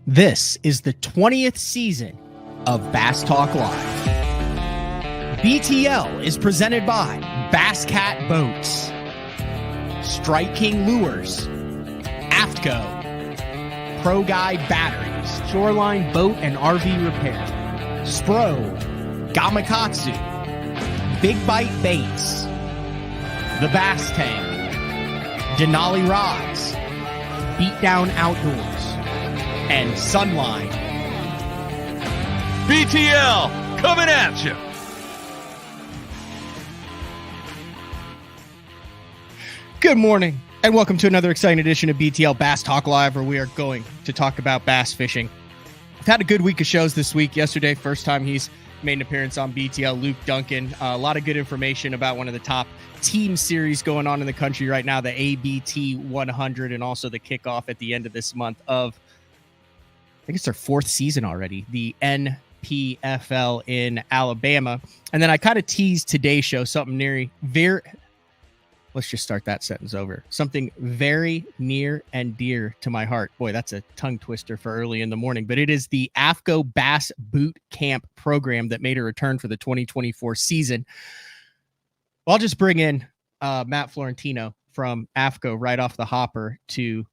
This is the 20th season of Bass Talk Live. BTL is presented by Bass Cat Boats, Strike King Lures, Aftco, Pro Guide Batteries, Shoreline Boat and RV Repair, Spro, Gamakatsu, Big Bite Baits, The Bass Tank, Denali Rods, Beatdown Outdoors, and Sunline. BTL coming at you. Good morning, and welcome to another exciting edition of BTL Bass Talk Live, where we are going to talk about bass fishing. I've had a good week of shows this week. Yesterday, first time he's made an appearance on BTL, Luke Duncan. A lot of good information about one of the top team series going on in the country right now, the ABT 100, and also the kickoff at the end of this month of, I think it's their fourth season already, the NPFL in Alabama. And then I kind of teased today's show something let's just start that sentence over. Something very near and dear to my heart. Boy, that's a tongue twister for early in the morning, but it is the AFCTCO Bass Boot Camp program that made a return for the 2024 season. I'll just bring in Matt Florentino from AFCTCO right off the hopper to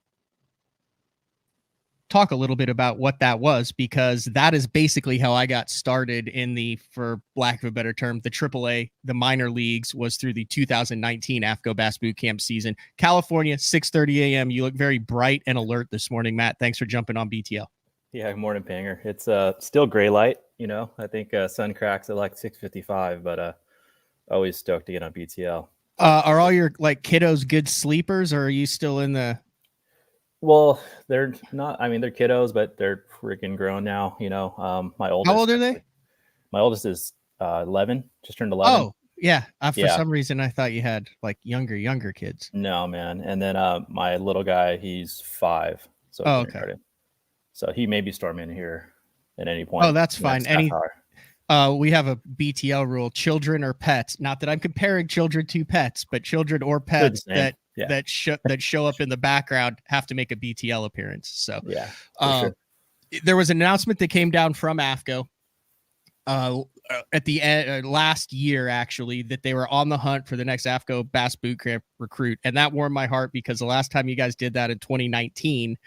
talk a little bit about what that was, because that is basically how I got started in the, for lack of a better term, the AAA, the minor leagues, was through the 2019 AFCTCO Bass Boot Camp season. California, 6:30 a.m. You look very bright and alert this morning, Matt. Thanks for jumping on BTL. Yeah, good morning, Panger. It's still gray light, you know. I think sun cracks at like 6:55, but always stoked to get on BTL. Are all your kiddos good sleepers, or are you still in the... Well, they're not. I mean, they're kiddos, but they're freaking grown now. You know, my oldest. How old are they? My oldest is 11, just turned 11. Oh, yeah. For some reason, I thought you had younger kids. No, man. And then my little guy, he's 5. So okay. So he may be storming in here at any point. Oh, that's fine. We have a BTL rule: children or pets. Not that I'm comparing children to pets, but children or pets that show up in the background have to make a BTL appearance. So yeah, sure. There was an announcement that came down from AFCTCO at the end last year, actually, that they were on the hunt for the next AFCTCO Bass Boot Camp recruit, and that warmed my heart, because the last time you guys did that in 2019,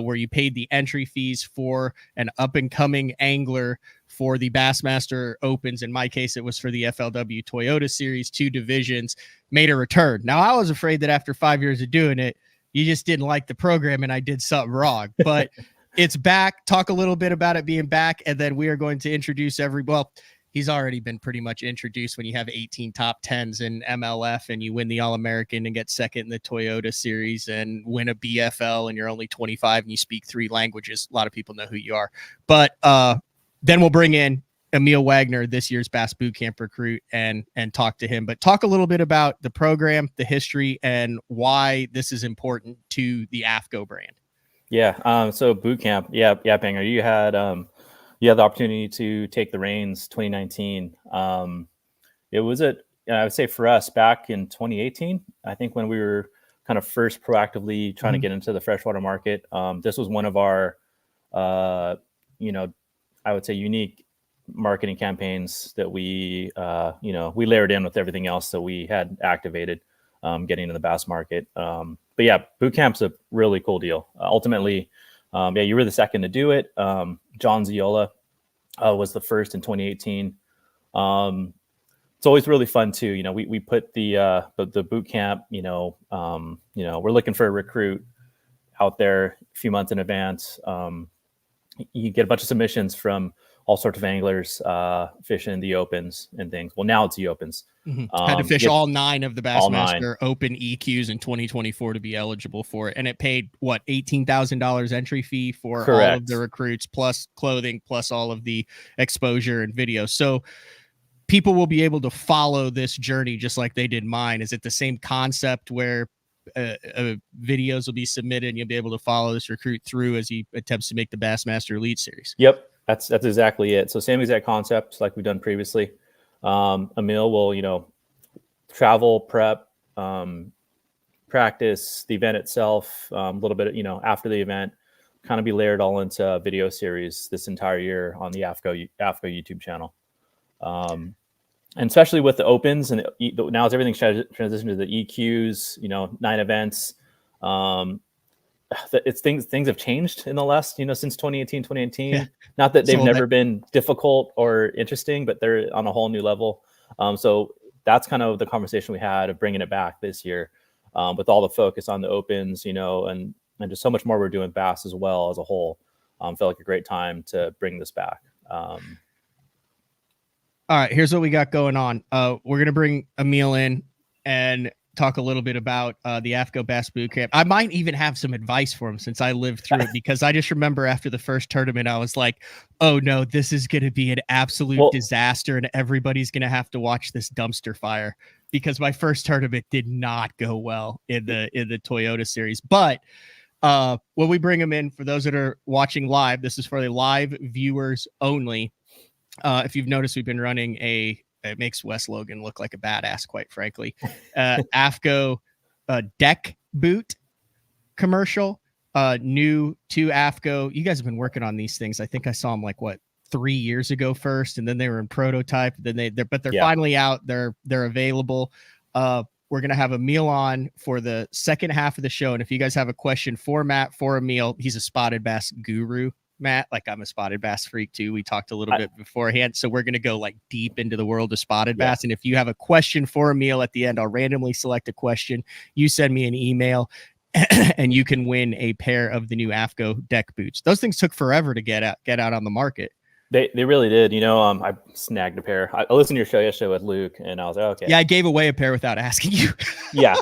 where you paid the entry fees for an up and coming angler for the Bassmaster Opens. In my case, it was for the FLW Toyota Series, 2 divisions, made a return. Now, I was afraid that after 5 years of doing it, you just didn't like the program and I did something wrong. But it's back. Talk a little bit about it being back, and then we are going to introduce he's already been pretty much introduced when you have 18 top 10s in MLF and you win the All-American and get second in the Toyota Series and win a BFL and you're only 25 and you speak 3 languages. A lot of people know who you are. But then we'll bring in Emil Wagner, this year's Bass Boot Camp recruit, and talk to him. But talk a little bit about the program, the history, and why this is important to the AFCTCO brand. Yeah. So boot camp. Yeah, Banger. You had the opportunity to take the reins 2019. It was I would say for us back in 2018, I think, when we were kind of first proactively trying to get into the freshwater market. This was one of our, I would say, unique marketing campaigns that we layered in with everything else that we had activated, getting into the bass market. But yeah, boot camp's a really cool deal. Ultimately, you were the second to do it. John Ziola was the first in 2018. It's always really fun too. You know, we put the boot camp. We're looking for a recruit out there a few months in advance. You get a bunch of submissions from all sorts of anglers fishing the Opens and things. Well, now it's the Opens. Had to fish all 9 of the Bassmaster Open EQs in 2024 to be eligible for it. And it paid, $18,000 entry fee for all of the recruits, plus clothing, plus all of the exposure and video. So people will be able to follow this journey just like they did mine. Is it the same concept where videos will be submitted and you'll be able to follow this recruit through as he attempts to make the Bassmaster Elite Series? Yep. That's exactly it. So same exact concept like we've done previously. Emil will, travel, prep, practice the event itself, a little bit, after the event, kind of be layered all into a video series this entire year on the AFCO YouTube channel. And especially with the opens, and now as everything's transitioned to the EQs, 9 events. It's things have changed in the last, since 2018, 2019. Yeah. Not that they've never been difficult or interesting, but they're on a whole new level. So that's kind of the conversation we had of bringing it back this year, with all the focus on the opens, and just so much more we're doing bass as well as a whole. Felt like a great time to bring this back. All right, here's what we got going on. We're going to bring Emil in and talk a little bit about the AFCTCO Bass Boot Camp. I might even have some advice for him since I lived through it, because I just remember after the first tournament, I was like, oh no, this is going to be an absolute disaster and everybody's going to have to watch this dumpster fire, because my first tournament did not go well in the Toyota series. But when we bring him in, for those that are watching live, this is for the live viewers only. If you've noticed, we've been running it makes Wes Logan look like a badass, quite frankly. AFCO deck boot commercial, new to AFCO. You guys have been working on these things. I think I saw them 3 years ago first, and then they were in prototype. Then they're finally out. They're available. We're gonna have Emil on for the second half of the show, and if you guys have a question for Matt, for Emil, he's a spotted bass guru. Matt, I'm a spotted bass freak too. We talked a little bit beforehand, so we're going to go deep into the world of spotted bass. And if you have a question for Emil at the end, I'll randomly select a question. You send me an email and you can win a pair of the new AFCO deck boots. Those things took forever to get out on the market. They really did. I snagged a pair. I listened to your show yesterday with Luke, and I was like, okay. Yeah, I gave away a pair without asking you. Yeah,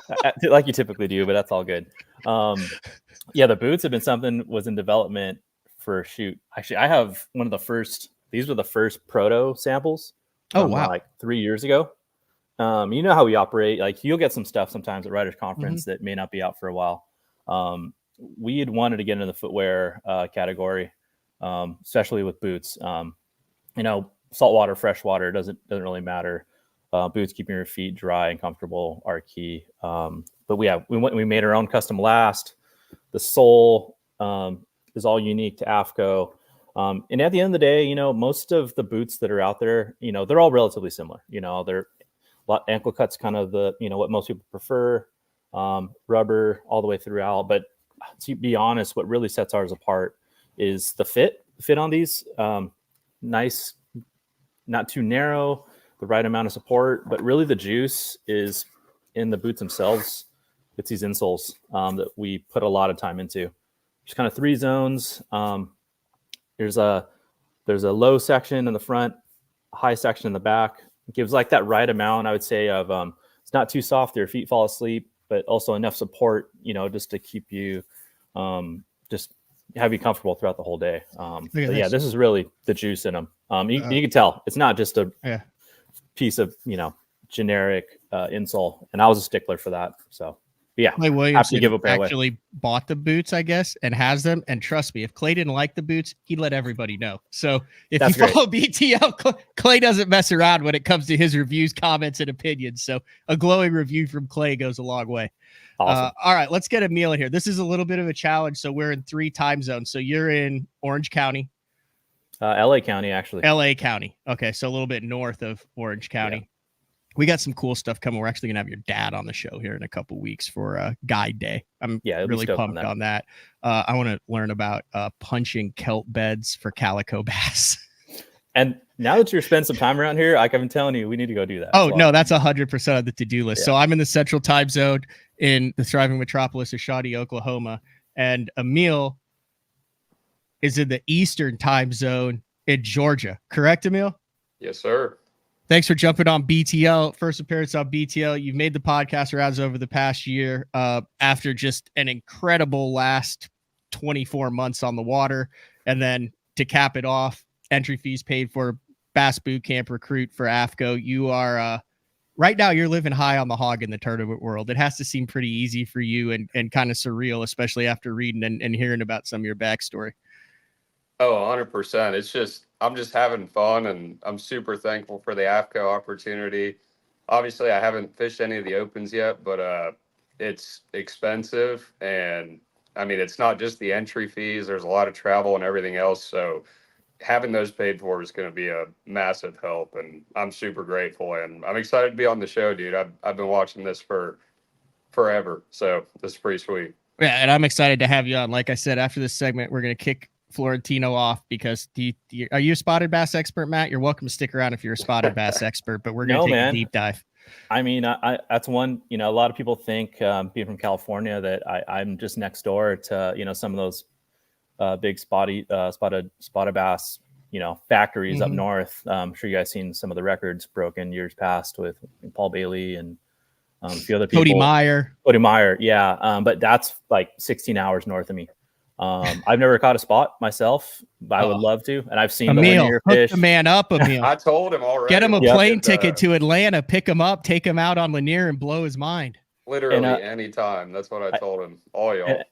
like you typically do, but that's all good. Yeah, the boots have been something was in development for actually, I have one of the first. These were the first proto samples. Oh wow! 3 years ago. You know how we operate. You'll get some stuff sometimes at Writers Conference that may not be out for a while. We had wanted to get into the footwear category, especially with boots. Saltwater, freshwater doesn't really matter. Boots keeping your feet dry and comfortable are key. But we made our own custom last. The sole is all unique to AFCO. And at the end of the day, most of the boots that are out there, they're all relatively similar. They're ankle cuts, kind of what most people prefer, rubber all the way throughout. But to be honest, what really sets ours apart is the fit on these. Nice, not too narrow, the right amount of support, but really the juice is in the boots themselves. It's these insoles that we put a lot of time into. There's kind of 3 zones. There's a low section in the front, high section in the back. It gives that right amount, I would say, of it's not too soft, your feet fall asleep, but also enough support, just to keep you just have you comfortable throughout the whole day. Yeah, this is really the juice in them. You can tell it's not just a piece of generic insole, and I was a stickler for that. So. Yeah, Clay Williamson actually bought the boots, I guess, and has them. And trust me, if Clay didn't like the boots, he'd let everybody know. So if you follow BTL, Clay doesn't mess around when it comes to his reviews, comments, and opinions. So a glowing review from Clay goes a long way. Awesome. All right, let's get Emil in here. This is a little bit of a challenge. So we're in 3 time zones. So you're in Orange County. LA County, actually. LA County. Okay, so a little bit north of Orange County. Yeah. We got some cool stuff coming. We're actually going to have your dad on the show here in a couple weeks for Guide Day. I'm really pumped on that. I want to learn about punching kelp beds for calico bass. And now that you're spending some time around here, I've been telling you, we need to go do that. Oh, no, that's 100% of the to-do list. Yeah. So I'm in the central time zone in the thriving metropolis of Shawnee, Oklahoma. And Emil is in the eastern time zone in Georgia. Correct, Emil? Yes, sir. Thanks for jumping on BTL. First appearance on BTL. You've made the podcast rounds over the past year after just an incredible last 24 months on the water. And then to cap it off, entry fees paid for, Bass Boot Camp recruit for AFCO. You are right now you're living high on the hog in the tournament world. It has to seem pretty easy for you and kind of surreal, especially after reading and hearing about some of your backstory. Oh, 100%. I'm just having fun, and I'm super thankful for the AFCO opportunity. Obviously, I haven't fished any of the opens yet, but it's expensive, and I mean, it's not just the entry fees. There's a lot of travel and everything else. So having those paid for is going to be a massive help. And I'm super grateful. And I'm excited to be on the show, dude. I've been watching this for forever. So this is pretty sweet. Yeah, and I'm excited to have you on. Like I said, after this segment, we're going to kick Florentino off because are you a spotted bass expert, Matt? You're welcome to stick around if you're a spotted bass expert, but we're going to take a deep dive. I mean, I that's one, a lot of people think, being from California, that I'm just next door to, some of those big spotted bass, factories up north. I'm sure you guys seen some of the records broken years past with Paul Bailey and a few other people. Cody Meyer. Yeah. But that's like 16 hours north of me. I've never caught a spot myself, but I would love to. And I've seen Emil, the linear fish. hook the man up, Emil. I told him already. Get him a plane ticket to Atlanta, pick him up, take him out on linear and blow his mind. Literally anytime. That's what I told him. All y'all.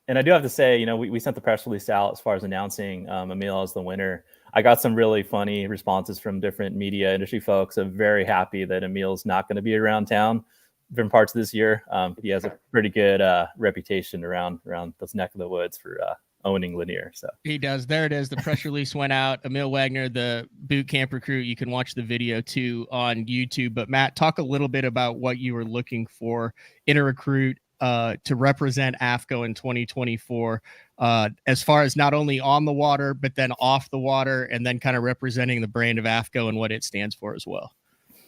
And I do have to say, we sent the press release out as far as announcing Emil as the winner. I got some really funny responses from different media industry folks. I'm very happy that Emil's not going to be around town different parts of this year. He has a pretty good reputation around this neck of the woods for owning linear. So he does. There it is. The press release went out. Emil Wagner, the boot camp recruit. You can watch the video too on YouTube. But Matt, talk a little bit about what you were looking for in a recruit to represent AFCO in 2024, as far as not only on the water, but then off the water, and then kind of representing the brand of AFCO and what it stands for as well.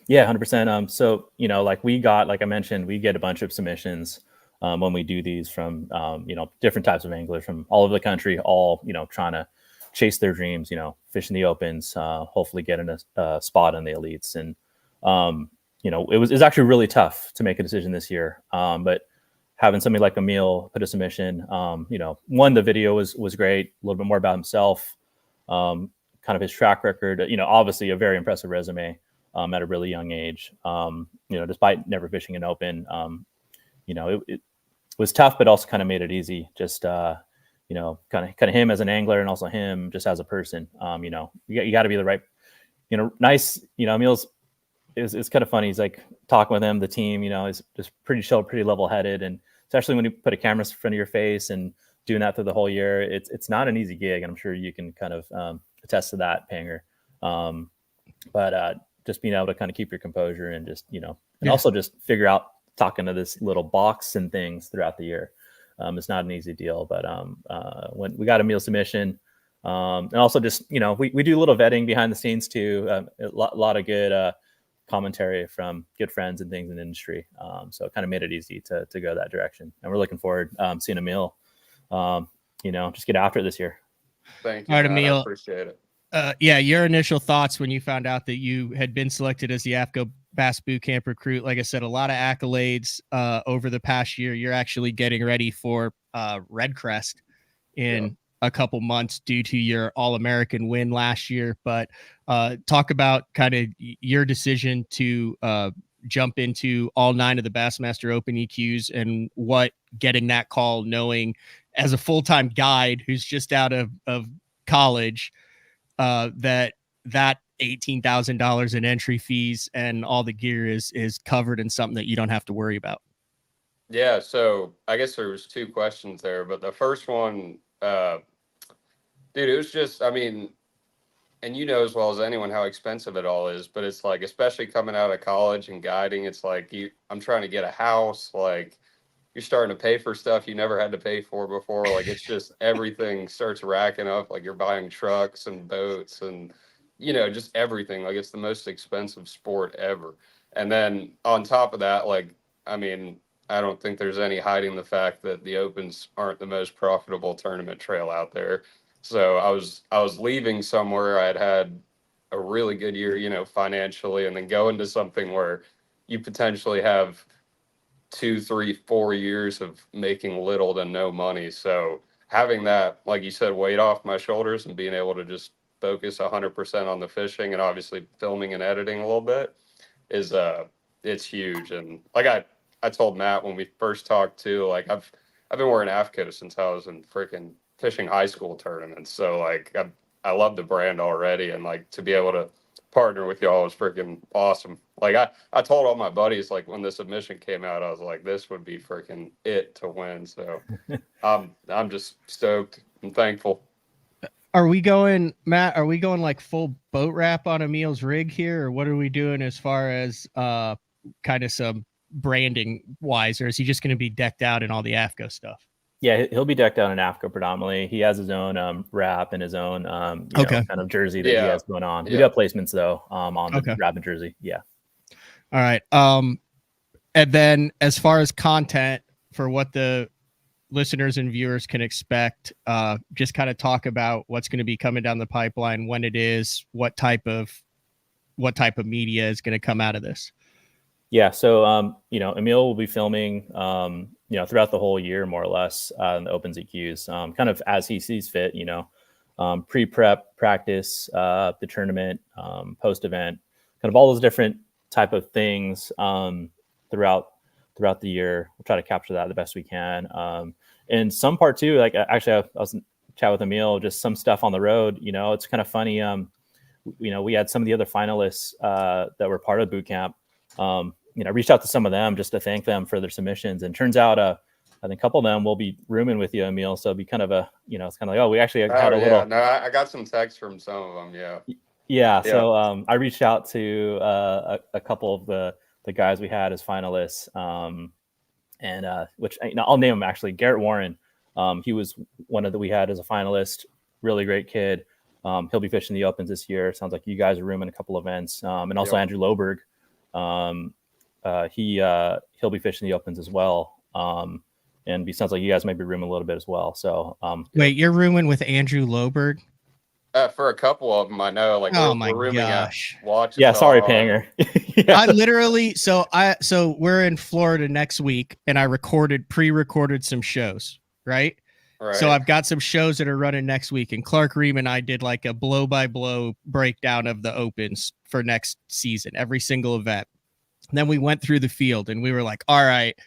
Yeah, 100%. So, like I mentioned, we get a bunch of submissions when we do these from, different types of anglers from all over the country, all, trying to chase their dreams, fish in the opens, hopefully getting a spot in the elites. And, it was actually really tough to make a decision this year. But having somebody like Emil put a submission, one, the video was great, a little bit more about himself, kind of his track record, obviously a very impressive resume. At a really young age, despite never fishing an open, it was tough, but also kind of made it easy. Just, kind of him as an angler and also him just as a person. You got to be the right, nice, Emil's it's kind of funny. He's like talking with him, the team, is just pretty level headed. And especially when you put a camera in front of your face and doing that through the whole year, it's not an easy gig. And I'm sure you can kind of attest to that, Panger. But just being able to kind of keep your composure and just, and also just figure out talking to this little box and things throughout the year. It's not an easy deal, but when we got Emil's submission, and also just, we do a little vetting behind the scenes too. A lot of good commentary from good friends and things in the industry. So it kind of made it easy to go that direction. And we're looking forward seeing Emil, just get after it this year. Thank you. All right, Emil. I appreciate it. Your initial thoughts when you found out that you had been selected as the AFCO Bass Boot Camp recruit. Like I said, a lot of accolades over the past year. You're actually getting ready for Red Crest in a couple months due to your All-American win last year. But talk about kind of your decision to jump into all 9 of the Bassmaster Open EQs and what getting that call, knowing as a full-time guide who's just out of college, that $18,000 in entry fees and all the gear is covered in something that you don't have to worry about. Yeah. So I guess there was 2 questions there, but the first one, dude, it was just, I mean, and as well as anyone how expensive it all is, but it's like, especially coming out of college and guiding, it's like I'm trying to get a house, like you're starting to pay for stuff you never had to pay for before. Like it's just everything starts racking up. Like you're buying trucks and boats and, just everything. Like it's the most expensive sport ever. And then on top of that, like, I mean, I don't think there's any hiding the fact that the Opens aren't the most profitable tournament trail out there. So I was leaving somewhere I had a really good year, financially, and then go into something where you potentially have 2, 3, 4 years of making little to no money. So having that, like you said, weight off my shoulders and being able to just focus 100% on the fishing and obviously filming and editing a little bit is it's huge. And like I told Matt when we first talked too, like I've been wearing AFCO since I was in freaking fishing high school tournaments. So like I love the brand already, and like to be able to partner with y'all was freaking awesome. Like I told all my buddies, like when the submission came out, I was like, this would be freaking it to win. So I'm just stoked and thankful. Are we going, Matt? Are we going like full boat wrap on Emil's rig here, or what are we doing as far as kind of some branding wise, or is he just going to be decked out in all the AFCO stuff? Yeah, he'll be decked out in AFCO predominantly. He has his own wrap and his own you know, kind of jersey that he has going on. We do have placements though on the wrap and jersey. Yeah. All right. And then as far as content for what the listeners and viewers can expect, just kind of talk about what's going to be coming down the pipeline, when it is, what type of media is going to come out of this. Yeah. So, you know, Emil will be filming, you know, throughout the whole year, more or less, in the Opens EQs, kind of as he sees fit, you know, pre-prep, practice, the tournament, post-event, kind of all those different type of things throughout the year. We'll try to capture that the best we can. And some part too, like actually I was chat with Emil, just some stuff on the road, you know, it's kind of funny. You know, we had some of the other finalists that were part of boot camp. You know, reached out to some of them just to thank them for their submissions, and turns out I think a couple of them will be rooming with you, Emil. So it'll be kind of a, you know, it's kind of like, oh, we actually had a little. No, I got some texts from some of them. Yeah. So I reached out to a couple of the guys we had as finalists, and which, you know, I'll name them actually. Garrett Warren, he was one of the we had as a finalist. Really great kid. He'll be fishing the Opens this year. Sounds like you guys are rooming a couple events, and also Andrew Loberg. He'll be fishing the Opens as well. And it sounds like you guys might be rooming a little bit as well. So, wait, you're rooming with Andrew Loberg? For a couple of them, I know. Like, oh we're my rooming gosh! Watch. Yeah, sorry, Panger. Yeah. I literally, so we're in Florida next week, and I pre-recorded some shows, right? Right. So I've got some shows that are running next week, and Clark Ream and I did like a blow-by-blow breakdown of the Opens for next season, every single event. And then we went through the field, and we were like, all right,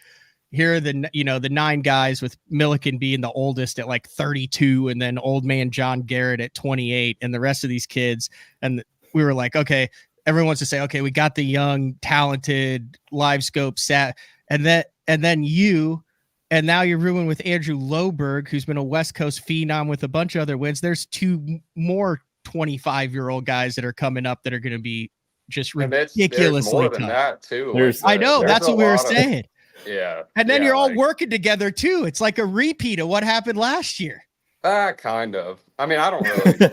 here are the 9 guys, with Milliken being the oldest at like 32, and then old man John Garrett at 28, and the rest of these kids. And we were like, okay, everyone wants to say, okay, we got the young, talented live scope set, and then you. And now you're rooming with Andrew Loberg, who's been a West Coast phenom with a bunch of other wins. There's 2 more 25-year-old guys that are coming up that are going to be just ridiculously there's more tough. Than that too. I know, that's what we were saying. Yeah. And then you're all working together too. It's like a repeat of what happened last year. Kind of. I mean, I don't really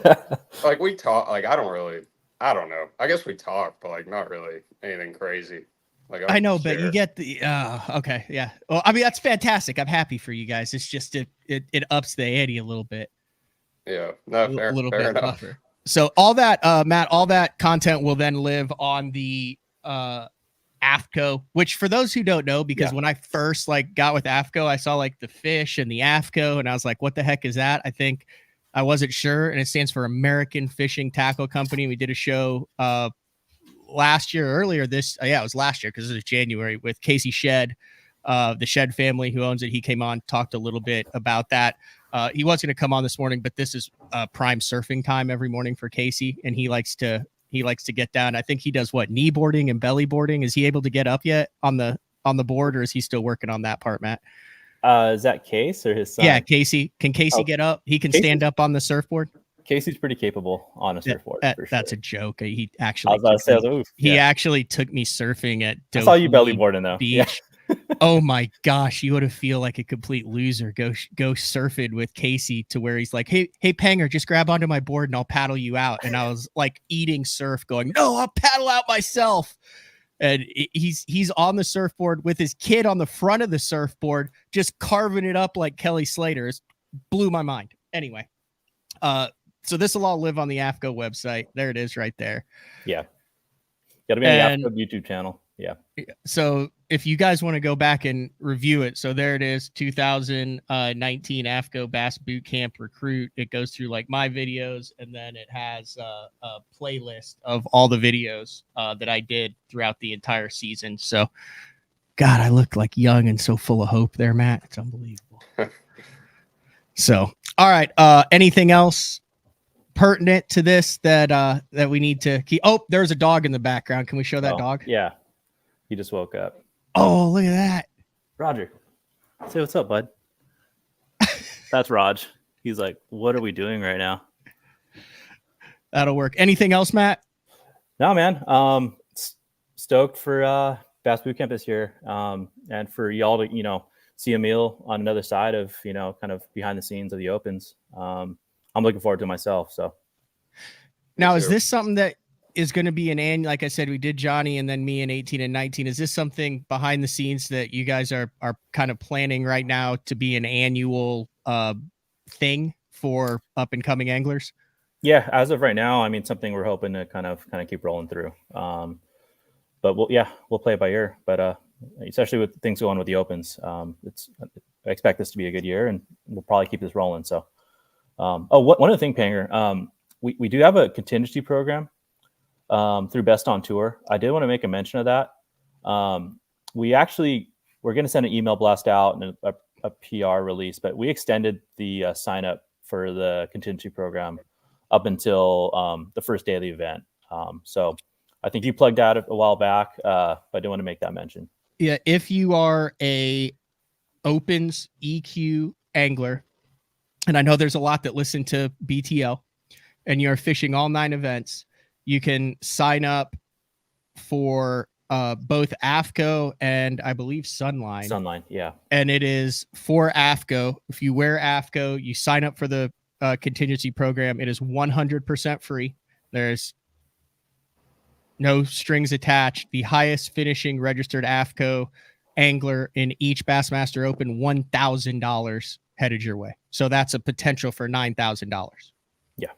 like we talk. Like, I don't know. I guess we talk, but like not really anything crazy. Like, I know, but you get the okay, yeah. Well, I mean, that's fantastic. I'm happy for you guys. It's just it ups the ante a little bit. Yeah, no, fair, a little fair bit enough. buffer. So all that, Matt, all that content will then live on the AFCO. Which, for those who don't know, because when I first got with AFCO, I saw like the fish and the AFCO, and I was like, "What the heck is that?" I wasn't sure, and it stands for American Fishing Tackle Company. We did a show earlier this it was last year because it was January, with Casey Shed, the Shed family who owns it. He came on, talked a little bit about that. He was going to come on this morning, but this is prime surfing time every morning for Casey, and he likes to get down. I think he does knee boarding and belly boarding. Is he able to get up yet on the board, or is he still working on that part, Matt? Is that Case or his son? Yeah, Casey. Can Casey get up? He can stand up on the surfboard. Casey's pretty capable on a surfboard. That's a joke. He actually actually took me surfing at I saw you belly boarding though. Beach. Yeah. Oh my gosh, you would have feel like a complete loser. Go surfing with Casey to where he's like, hey Panger, just grab onto my board and I'll paddle you out. And I was like eating surf, going, no, I'll paddle out myself. And he's on the surfboard with his kid on the front of the surfboard, just carving it up like Kelly Slater. It blew my mind. Anyway, so this will all live on the AFCO website. There it is right there. Yeah. Got to be on the AFCO YouTube channel. Yeah. So if you guys want to go back and review it, so there it is, 2019 AFCO Bass Boot Camp Recruit. It goes through like my videos, and then it has a playlist of all the videos that I did throughout the entire season. So, God, I look like young and so full of hope there, Matt. It's unbelievable. So, all right. Anything else pertinent to this that we need to keep? Oh, there's a dog in the background. Can we show that dog? Yeah. He just woke up. Oh, look at that. Roger, say what's up, bud. That's Raj. He's like, what are we doing right now? That'll work. Anything else, Matt? No, man. Stoked for Bass Boot Camp this year, and for y'all to see Emil on another side of kind of behind the scenes of the Opens. I'm looking forward to it myself. So now, is this something that is going to be an annual? Like I said, we did Johnny and then me in 18 and 19. Is this something behind the scenes that you guys are kind of planning right now to be an annual thing for up and coming anglers? Yeah, as of right now, I mean, something we're hoping to kind of keep rolling through. But we'll play it by ear. But especially with things going with the Opens, I expect this to be a good year, and we'll probably keep this rolling. So, one other thing, Panger, we do have a contingency program through Best on Tour. I did want to make a mention of that. We're going to send an email blast out and a PR release, but we extended the sign up for the contingency program up until the first day of the event. So I think you plugged out a while back, but I do want to make that mention. Yeah, if you are a Opens EQ angler, and I know there's a lot that listen to BTL, and you're fishing all 9 events, you can sign up for both Aftco and I believe Sunline. Sunline, yeah. And it is for Aftco. If you wear Aftco, you sign up for the contingency program. It is 100% free. There's no strings attached. The highest finishing registered Aftco angler in each Bassmaster Open, $1,000 headed your way. So that's a potential for $9,000. Yeah.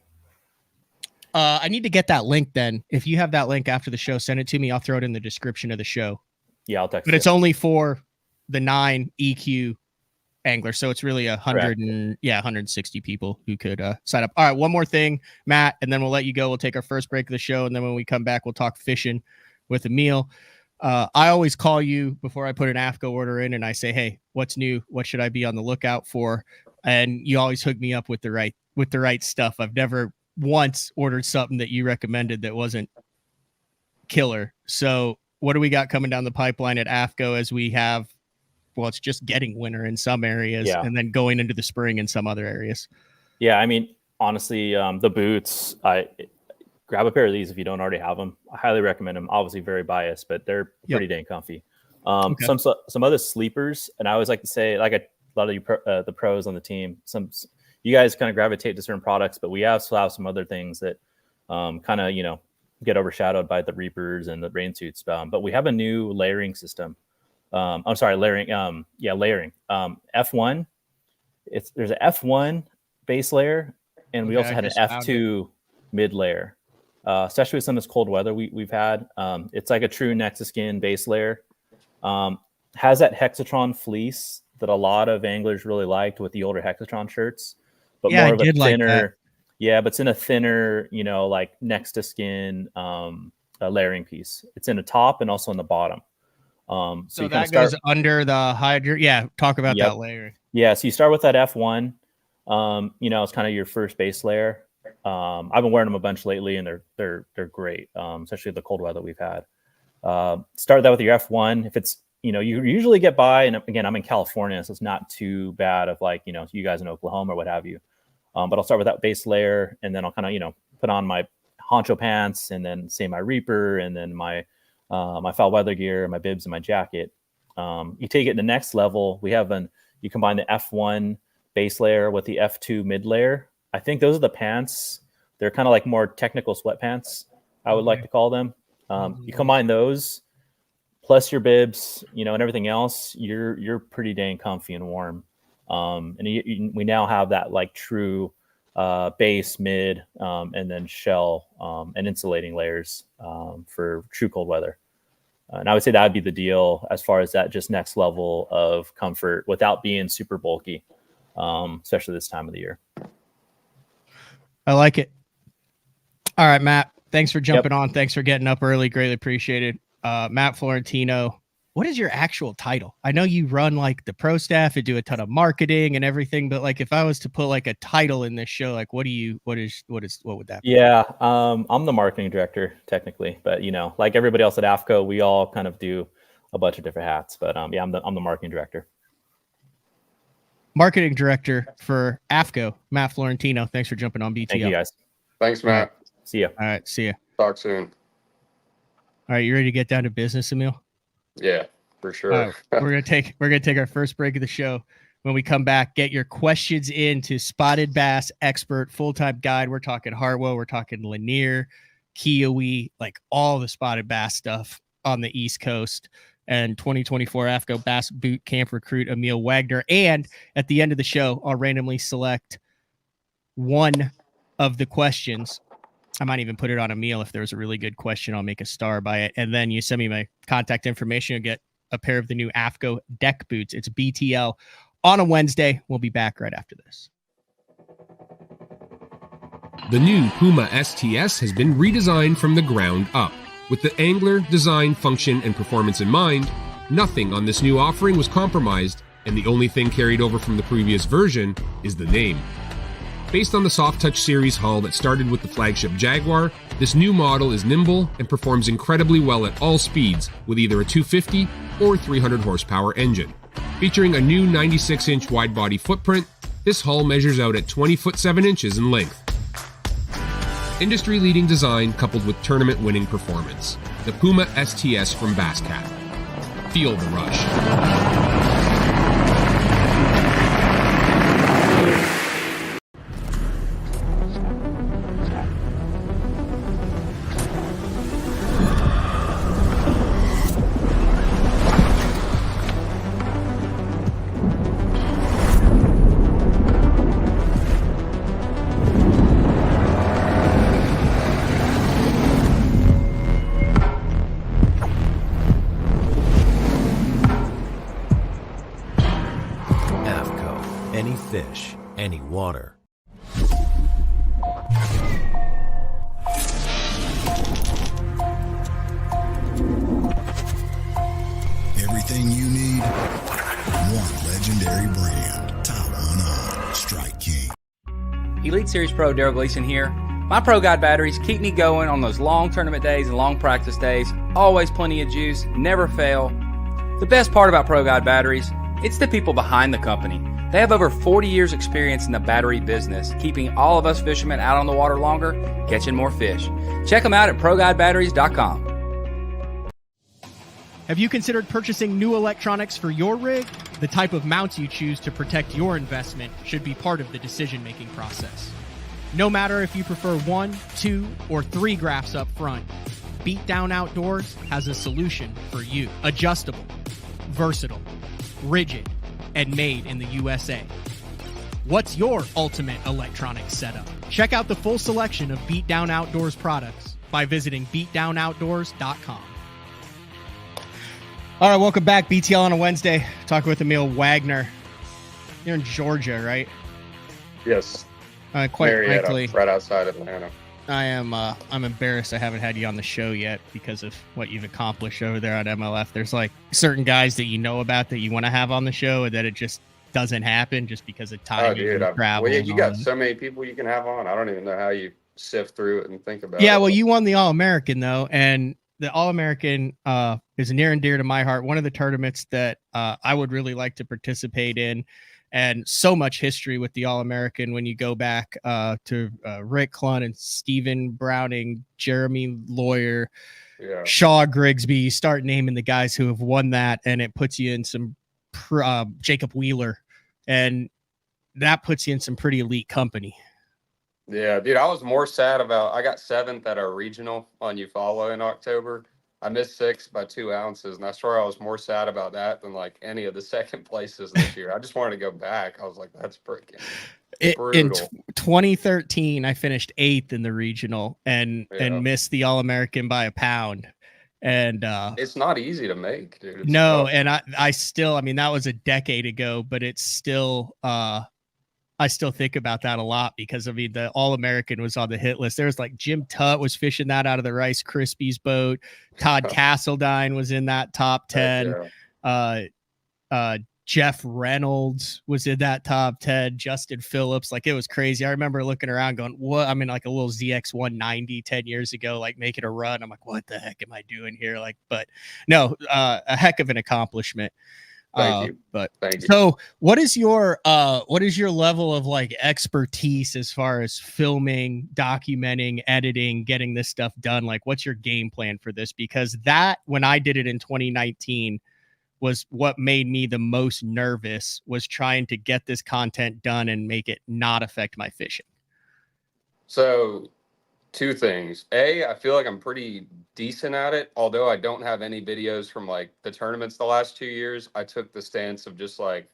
I need to get that link then. If you have that link after the show, send it to me. I'll throw it in the description of the show. Yeah, I'll text But it's only for the 9 EQ anglers. So it's really 160 people who could sign up. All right, one more thing, Matt, and then we'll let you go. We'll take our first break of the show, and then when we come back, we'll talk fishing with Emil. I always call you before I put an Aftco order in, and I say, hey, what's new? What should I be on the lookout for? And you always hook me up with the right stuff. I've never once ordered something that you recommended that wasn't killer. So what do we got coming down the pipeline at Aftco as we have, well, it's just getting winter in some areas and then going into the spring in some other areas? Yeah, I mean, honestly, the boots, grab a pair of these if you don't already have them. I highly recommend them. Obviously very biased, but they're pretty dang comfy. Okay. Some other sleepers, and I always like to say, like a lot of you the pros on the team, you guys kind of gravitate to certain products, but we also have some other things that kind of get overshadowed by the Reapers and the rain suits. But we have a new layering system. Layering. F1. There's an F1 base layer, and we also had an F2 mid layer. Especially with some of this cold weather we've had. It's like a true Nexuskin base layer. Has that Hexatron fleece that a lot of anglers really liked with the older Hexatron shirts, but more of a thinner. But it's in a thinner, like next to skin layering piece. It's in the top and also in the bottom. So that goes under the hydrant. Yeah, talk about that layer. Yeah, so you start with that F1. It's kind of your first base layer. I've been wearing them a bunch lately, and they're great, especially the cold weather we've had. Start that with your F1. If it's you usually get by, and again, I'm in California, so it's not too bad of like you guys in Oklahoma or what have you. But I'll start with that base layer, and then I'll kind of put on my honcho pants, and then say my Reaper, and then my foul weather gear, my bibs, and my jacket. You take it to the next level. You combine the F1 base layer with the F2 mid layer. I think those are the pants. They're kind of like more technical sweatpants, I would like to call them. You combine those plus your bibs, and everything else, you're pretty dang comfy and warm. And we now have that like true base, mid, and then shell and insulating layers for true cold weather. And I would say that would be the deal as far as that just next level of comfort without being super bulky, especially this time of the year. I like it. All right, Matt, thanks for jumping on. Thanks for getting up early. Greatly appreciated. Matt Florentino what is your actual title? I know you run like the pro staff and do a ton of marketing and everything, but like if I was to put like a title in this show, like what would that be? Yeah, I'm the marketing director technically, but like everybody else at AFCO, we all kind of do a bunch of different hats. But yeah, I'm the marketing director. Marketing director for AFCO, Matt Florentino. Thanks for jumping on BTL. Thank you guys. Thanks, Matt. Right. See ya. All right, see ya. Talk soon. All right, you ready to get down to business, Emil? Yeah, for sure. All right, we're gonna take our first break of the show. When we come back, get your questions into Spotted Bass Expert Full-Time Guide. We're talking Hartwell, we're talking Lanier, Kiowee, like all the Spotted Bass stuff on the East Coast. And 2024 AFCO Bass Boot Camp recruit Emil Wagner. And at the end of the show, I'll randomly select one of the questions. I might even put it on Emil. If there's a really good question, I'll make a star by it. And then you send me my contact information. You'll get a pair of the new AFCO deck boots. It's BTL on a Wednesday. We'll be back right after this. The new Puma STS has been redesigned from the ground up. With the angler, design, function, and performance in mind, nothing on this new offering was compromised, and the only thing carried over from the previous version is the name. Based on the Soft Touch series hull that started with the flagship Jaguar, this new model is nimble and performs incredibly well at all speeds with either a 250 or 300 horsepower engine. Featuring a new 96-inch wide-body footprint, this hull measures out at 20 foot 7 inches in length. Industry-leading design coupled with tournament-winning performance. The Puma STS from Basscat. Feel the rush. Any fish, any water. Everything you need, one legendary brand. Top one on Strike King. Elite Series Pro Daryl Gleason here. My Pro Guide batteries keep me going on those long tournament days and long practice days. Always plenty of juice, never fail. The best part about Pro Guide batteries, it's the people behind the company. They have over 40 years experience in the battery business, keeping all of us fishermen out on the water longer, catching more fish. Check them out at ProGuideBatteries.com. Have you considered purchasing new electronics for your rig? The type of mounts you choose to protect your investment should be part of the decision-making process. No matter if you prefer 1, 2, or 3 graphs up front, Beatdown Outdoors has a solution for you. Adjustable, versatile, rigid, and made in the USA. What's your ultimate electronics setup? Check out the full selection of Beatdown Outdoors products by visiting beatdownoutdoors.com. All right, welcome back. BTL on a Wednesday. Talking with Emil Wagner. You're in Georgia, right? Yes. Quite Marietta, frankly, right outside Atlanta. I'm embarrassed I haven't had you on the show yet because of what you've accomplished over there on MLF. There's like certain guys that you know about that you want to have on the show and that it just doesn't happen just because of time. Oh, dude. Travel. Well, you got so many people you can have on. I don't even know how you sift through it and think about it. Yeah, well, you won the All-American, though, and the All-American is near and dear to my heart. One of the tournaments that I would really like to participate in. And so much history with the All-American when you go back to Rick Clunn and Stephen Browning, Jeremy Lawyer, Shaw Grigsby. You start naming the guys who have won that, and it puts you in some Jacob Wheeler, and that puts you in some pretty elite company. Yeah, dude, I was more sad about I got 7th at our regional on Eufaula in October. I missed 6th by 2 ounces, and I swear I was more sad about that than like any of the second places this year. I just wanted to go back. I was like, that's freaking brutal. In 2013, I finished 8th in the regional and missed the All-American by a pound. And it's not easy to make, dude. No, tough. And I still, I mean, that was a decade ago, but it's still I still think about that a lot because I mean the All-American was on the hit list. There was like Jim Tutt was fishing that out of the Rice Krispies boat. Todd Castledine was in that top 10. Jeff Reynolds was in that top 10. Justin Phillips, like it was crazy. I remember looking around going, what? I mean, like a little ZX 190 10 years ago, like making a run. I'm like, what the heck am I doing here? Like, but no, a heck of an accomplishment. Thank you. But Thank you. so what is your level of like expertise as far as filming, documenting, editing, getting this stuff done? Like, what's your game plan for this? Because that, when I did it in 2019, was what made me the most nervous, was trying to get this content done and make it not affect my fishing. So 2 things. I feel like I'm pretty decent at it. Although I don't have any videos from like the tournaments the last 2 years, I took the stance of just like,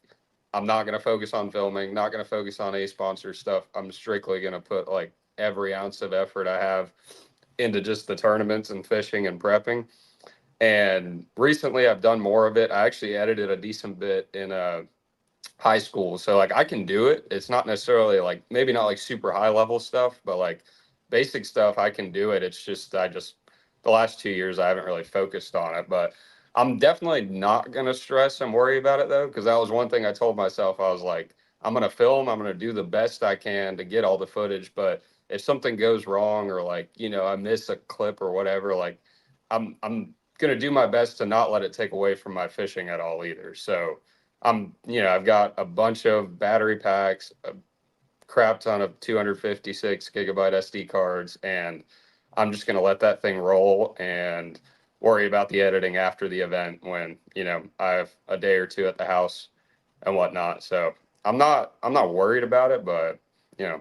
I'm not going to focus on filming, not going to focus on a sponsor stuff. I'm strictly going to put like every ounce of effort I have into just the tournaments and fishing and prepping. And recently I've done more of it. I actually edited a decent bit in high school. So like I can do it. It's not necessarily like, maybe not like super high level stuff, but like basic stuff, I can do it. It's just, the last 2 years, I haven't really focused on it, but I'm definitely not going to stress and worry about it though. Cause that was one thing I told myself. I was like, I'm going to film, I'm going to do the best I can to get all the footage. But if something goes wrong or like, you know, I miss a clip or whatever, like I'm going to do my best to not let it take away from my fishing at all either. So I've got a bunch of battery packs, a crap ton of 256 gigabyte SD cards, and I'm just going to let that thing roll and worry about the editing after the event when, you know, I have a day or two at the house and whatnot. So I'm not worried about it, but you know,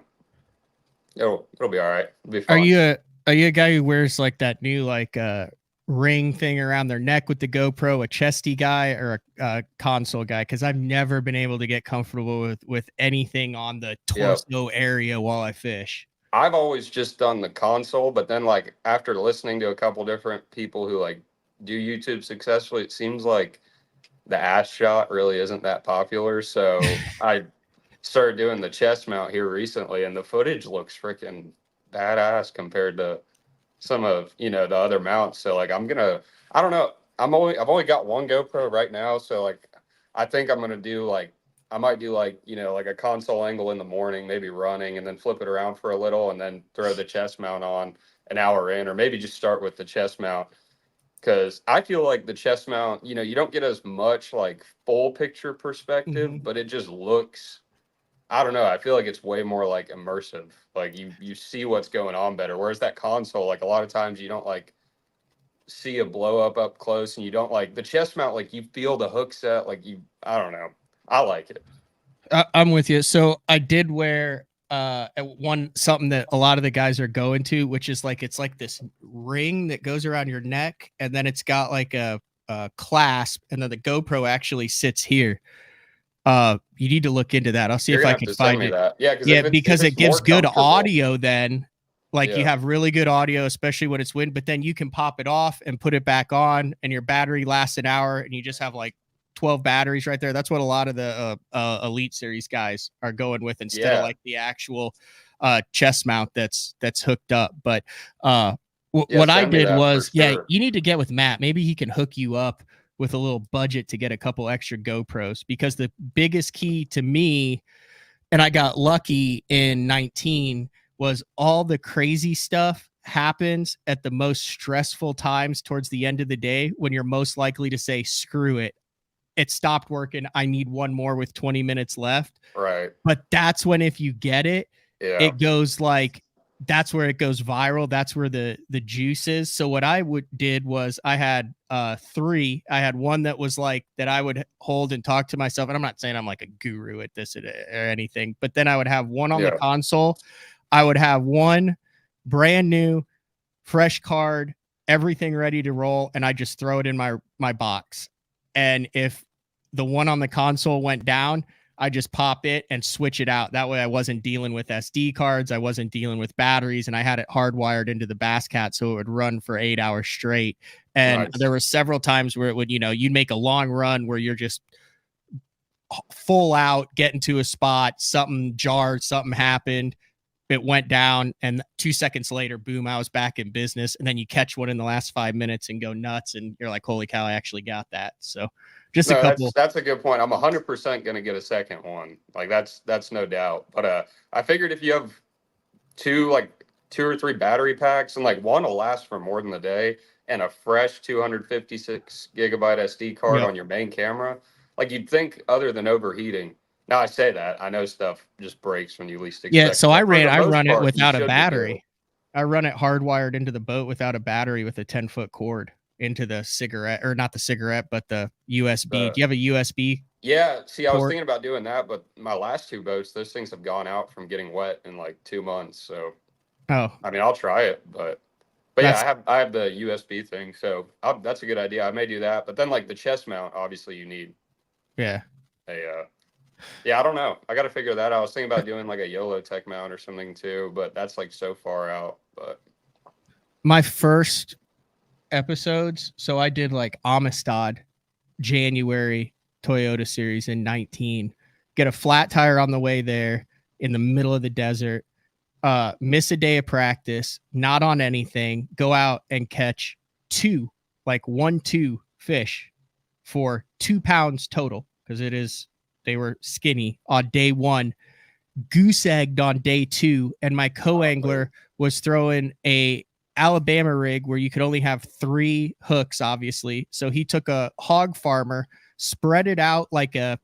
it'll be all right. It'll be fun. Are you a guy who wears like that new, like, ring thing around their neck with the GoPro, a chesty guy or a console guy? Because I've never been able to get comfortable with anything on the torso area while I fish. I've always just done the console, but then like after listening to a couple different people who like do YouTube successfully, it seems like the ass shot really isn't that popular. So I started doing the chest mount here recently, and the footage looks freaking badass compared to some of, you know, the other mounts. So like I don't know. I've only got one GoPro right now. So like I think I might do like, you know, like a console angle in the morning, maybe running, and then flip it around for a little and then throw the chest mount on an hour in, or maybe just start with the chest mount. Cause I feel like the chest mount, you know, you don't get as much like full picture perspective, but it just looks, I don't know. I feel like it's way more like immersive. Like you see what's going on better. Whereas that console, like a lot of times you don't like see a blow up close, and you don't like the chest mount. Like you feel the hook set. Like I don't know. I like it. I'm with you. So I did wear something that a lot of the guys are going to, which is like, it's like this ring that goes around your neck, and then it's got like a clasp, and then the GoPro actually sits here. You need to look into that. I'll see if I can find it. Yeah, because it gives good audio then. Like you have really good audio, especially when it's wind, but then you can pop it off and put it back on, and your battery lasts an hour, and you just have like 12 batteries right there. That's what a lot of the Elite Series guys are going with instead of like the actual chest mount that's hooked up. But what I did was, you need to get with Matt. Maybe he can hook you up with a little budget to get a couple extra GoPros, because the biggest key to me, and I got lucky in 19, was all the crazy stuff happens at the most stressful times towards the end of the day, when you're most likely to say, screw it, it stopped working, I need one more with 20 minutes left. Right. But that's when, if you get it, it goes like, that's where it goes viral. That's where the juice is. So what I did was I had 3. I had one that was like that I would hold and talk to myself. And I'm not saying I'm like a guru at this or anything, but then I would have one on the console. I would have one brand new, fresh card, everything ready to roll, and I just throw it in my box. And if the one on the console went down, I just pop it and switch it out. That way I wasn't dealing with SD cards. I wasn't dealing with batteries, and I had it hardwired into the Basscat so it would run for 8 hours straight. And there were several times where it would, you know, you'd make a long run where you're just full out, getting to a spot, something jarred, something happened. It went down, and 2 seconds later, boom, I was back in business. And then you catch one in the last 5 minutes and go nuts, and you're like, holy cow, I actually got that. So just a couple. That's a good point. I'm 100% going to get a second one. Like that's no doubt. But I figured if you have two or three battery packs, and like one will last for more than a day, and a fresh 256 gigabyte SD card on your main camera, like you'd think other than overheating. Now I say that, I know stuff just breaks when you least expect. Yeah, so I run part, it without a battery. I run it hardwired into the boat without a battery with a 10-foot cord into the cigarette, or not the cigarette, but the USB. Do you have a USB? Yeah, see, I was thinking about doing that, but my last two boats, those things have gone out from getting wet in like 2 months. So, I mean, I'll try it, but yeah, I have the USB thing, so that's a good idea. I may do that, but then like the chest mount, obviously you need. Yeah. Yeah, I don't know. I got to figure that out. I was thinking about doing like a YOLO tech mount or something too, but that's like so far out. But my first episodes, so I did like Amistad January Toyota series in 19, get a flat tire on the way there in the middle of the desert, miss a day of practice, not on anything, go out and catch 2 fish for 2 pounds total, because they were skinny on day 1, goose egged on day 2, and my co-angler was throwing a Alabama rig where you could only have 3 hooks, obviously. So he took a hog farmer, spread it out like a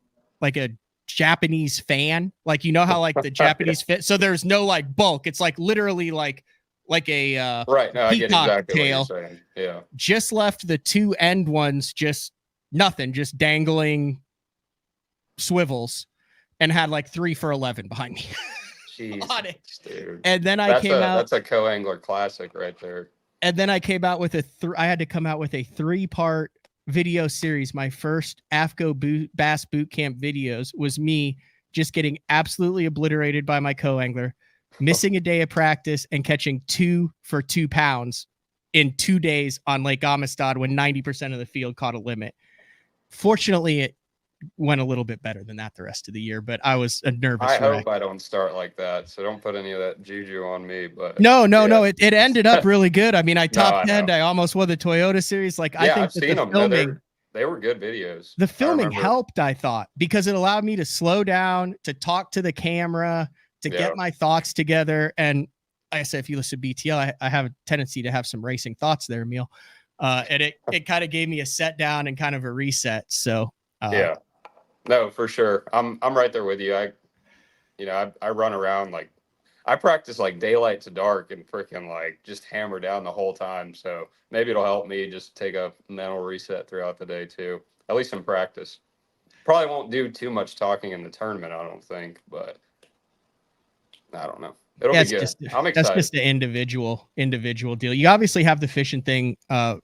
Japanese fan, like, you know how like the Japanese fit. So there's no like bulk. It's like literally like a right. No, I get exactly tail. What you're saying. Yeah. Just left the 2 end ones, just nothing, just dangling swivels, and had like 3 for 11 behind me. Jeez, dude. And then that's a co-angler classic right there. And then I came out with I had to come out with a 3-part video series. My first AFCTCO Bass Boot Camp videos was me just getting absolutely obliterated by my co-angler, missing a day of practice, and catching 2 for 2 pounds in 2 days on Lake Amistad when 90% of the field caught a limit. Fortunately, it went a little bit better than that the rest of the year, but I was a nervous wreck. I hope I don't start like that, so don't put any of that juju on me. But no, it ended up really good. I mean, I top 10. I almost won the Toyota series. Like, I think I've seen them. Filming, they were good videos. The filming helped, I thought, because it allowed me to slow down, to talk to the camera, to get my thoughts together. And like I said, if you listen to BTL, I have a tendency to have some racing thoughts there, Emil. And it kind of gave me a set down and kind of a reset. So yeah. No, for sure. I'm right there with you. I run around, like, I practice like daylight to dark and freaking like just hammer down the whole time. So maybe it'll help me just take a mental reset throughout the day too, at least in practice. Probably won't do too much talking in the tournament, I don't think, but I don't know. It'll be good. I'm excited. That's just an individual deal. You obviously have the fishing thing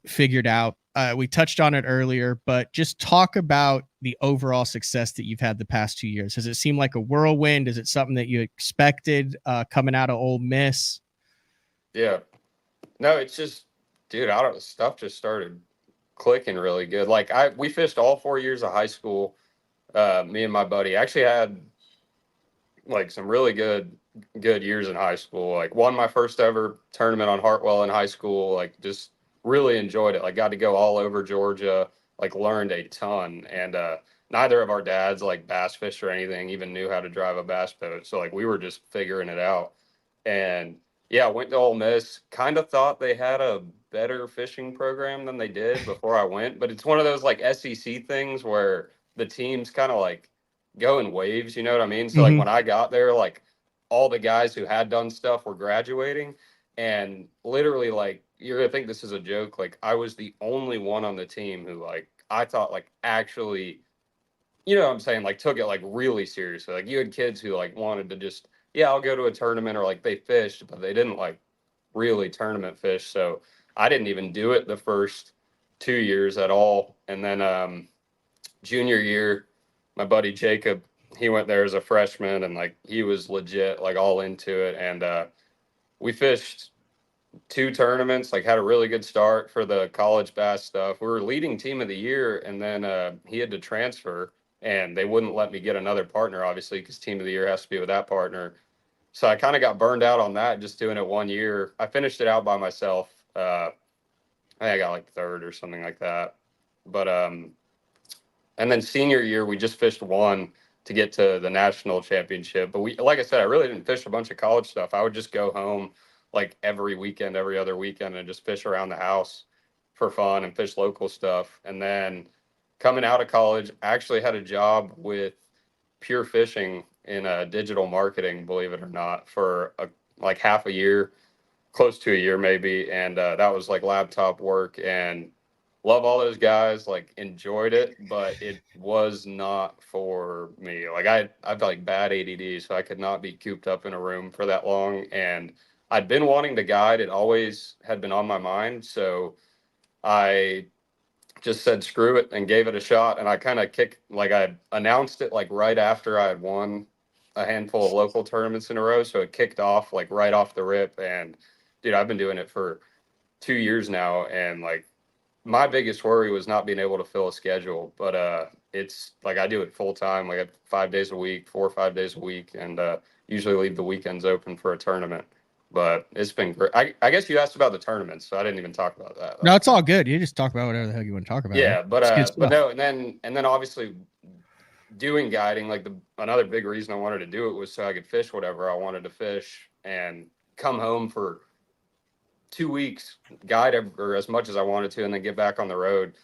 figured out. We touched on it earlier, but just talk about the overall success that you've had the past 2 years. Does it seem like a whirlwind? Is it something that you expected coming out of Ole Miss? Yeah. No, it's just, dude, stuff just started clicking really good. Like we fished all 4 years of high school. Me and my buddy actually had like some really good years in high school. Like won my first ever tournament on Hartwell in high school. Like just really enjoyed it. Like got to go all over Georgia, like learned a ton. And neither of our dads like bass fished or anything, even knew how to drive a bass boat. So like we were just figuring it out. And yeah, went to Ole Miss, kind of thought they had a better fishing program than they did before I went. But it's one of those like SEC things where the teams kind of like go in waves, you know what I mean? So like when I got there, like all the guys who had done stuff were graduating, and literally like, you're gonna think this is a joke, like I was the only one on the team who like I thought like actually, you know what I'm saying, like took it like really seriously. Like you had kids who like wanted to just, yeah, I'll go to a tournament, or like they fished, but they didn't like really tournament fish. So I didn't even do it the first 2 years at all. And then junior year, my buddy Jacob, he went there as a freshman, and like he was legit like all into it. And we fished 2 tournaments, like had a really good start for the college bass stuff. We were leading team of the year, and then he had to transfer, and they wouldn't let me get another partner, obviously, because team of the year has to be with that partner. So I kind of got burned out on that, just doing it 1 year. I finished it out by myself. I think I got like third or something like that. But and then senior year, we just fished one to get to the national championship. But like I said, I really didn't fish a bunch of college stuff. I would just go home like every weekend, every other weekend, and just fish around the house for fun and fish local stuff. And then coming out of college, I actually had a job with Pure Fishing in digital marketing, believe it or not, for like half a year, close to a year maybe. And that was like laptop work, and love all those guys, like enjoyed it, but it was not for me. Like I've like bad ADD, so I could not be cooped up in a room for that long. And I'd been wanting to guide. It always had been on my mind. So I just said screw it and gave it a shot. And I kind of I announced it like right after I had won a handful of local tournaments in a row. So it kicked off like right off the rip. And dude, I've been doing it for 2 years now. And like my biggest worry was not being able to fill a schedule. But it's like I do it full time, like 5 days a week, 4 or 5 days a week, and usually leave the weekends open for a tournament. But it's been great. I guess you asked about the tournaments, so I didn't even talk about that. No, it's all good. You just talk about whatever the hell you want to talk about. Yeah, man. but no, and then obviously doing guiding, like another big reason I wanted to do it was so I could fish whatever I wanted to fish and come home for 2 weeks, guide or as much as I wanted to, and then get back on the road.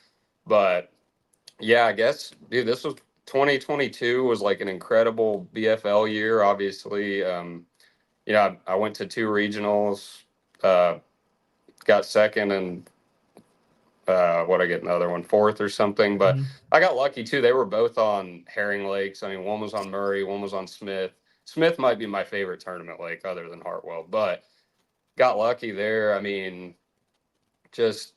But yeah, I guess, dude, this was 2022 was like an incredible BFL year. Obviously, I went to 2 regionals, got second, and I get another one, fourth or something. But I got lucky too. They were both on herring lakes. I mean, one was on Murray, one was on Smith. Smith might be my favorite tournament lake other than Hartwell, but got lucky there. I mean, just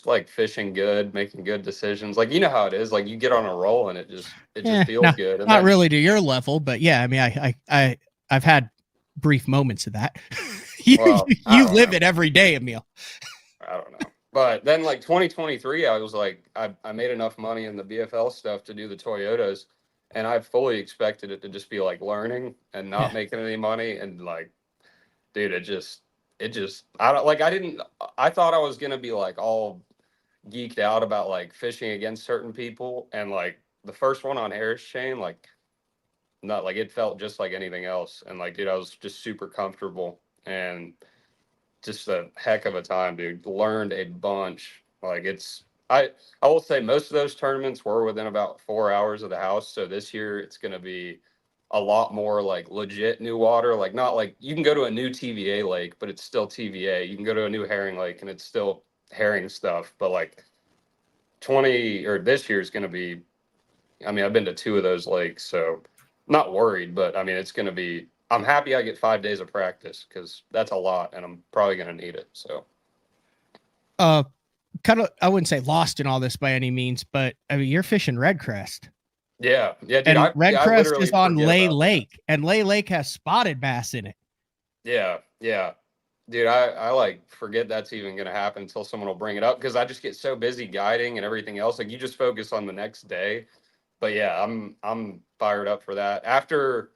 like fishing good, making good decisions. Like, you know how it is. Like, you get on a roll and it just feels good. And not really to your level, but yeah, I mean, I've had brief moments of that. you live it every day, Emil. I don't know. But then like 2023, I was like, I made enough money in the BFL stuff to do the Toyotas, and I fully expected it to just be like learning and not making any money. And like, dude, I thought I was going to be like all geeked out about like fishing against certain people. And like the first one on Harris chain, like not like, it felt just like anything else. And like, dude, I was just super comfortable and just a heck of a time, dude. Learned a bunch. Like I will say most of those tournaments were within about 4 hours of the house. So this year it's going to be a lot more like legit new water. Like, not like you can go to a new TVA lake, but it's still TVA. You can go to a new herring lake and it's still herring stuff. But like this year is going to be, I mean, I've been to 2 of those lakes, so I'm not worried, but I mean, it's going to be, I'm happy I get 5 days of practice because that's a lot and I'm probably going to need it. So, kind of, I wouldn't say lost in all this by any means, but I mean, you're fishing Red Crest. Yeah. Dude, and Red Crest is on Lay Lake, and Lay Lake has spotted bass in it. Yeah. Dude, I like forget that's even going to happen until someone will bring it up, because I just get so busy guiding and everything else. Like, you just focus on the next day. But yeah, I'm fired up for that. After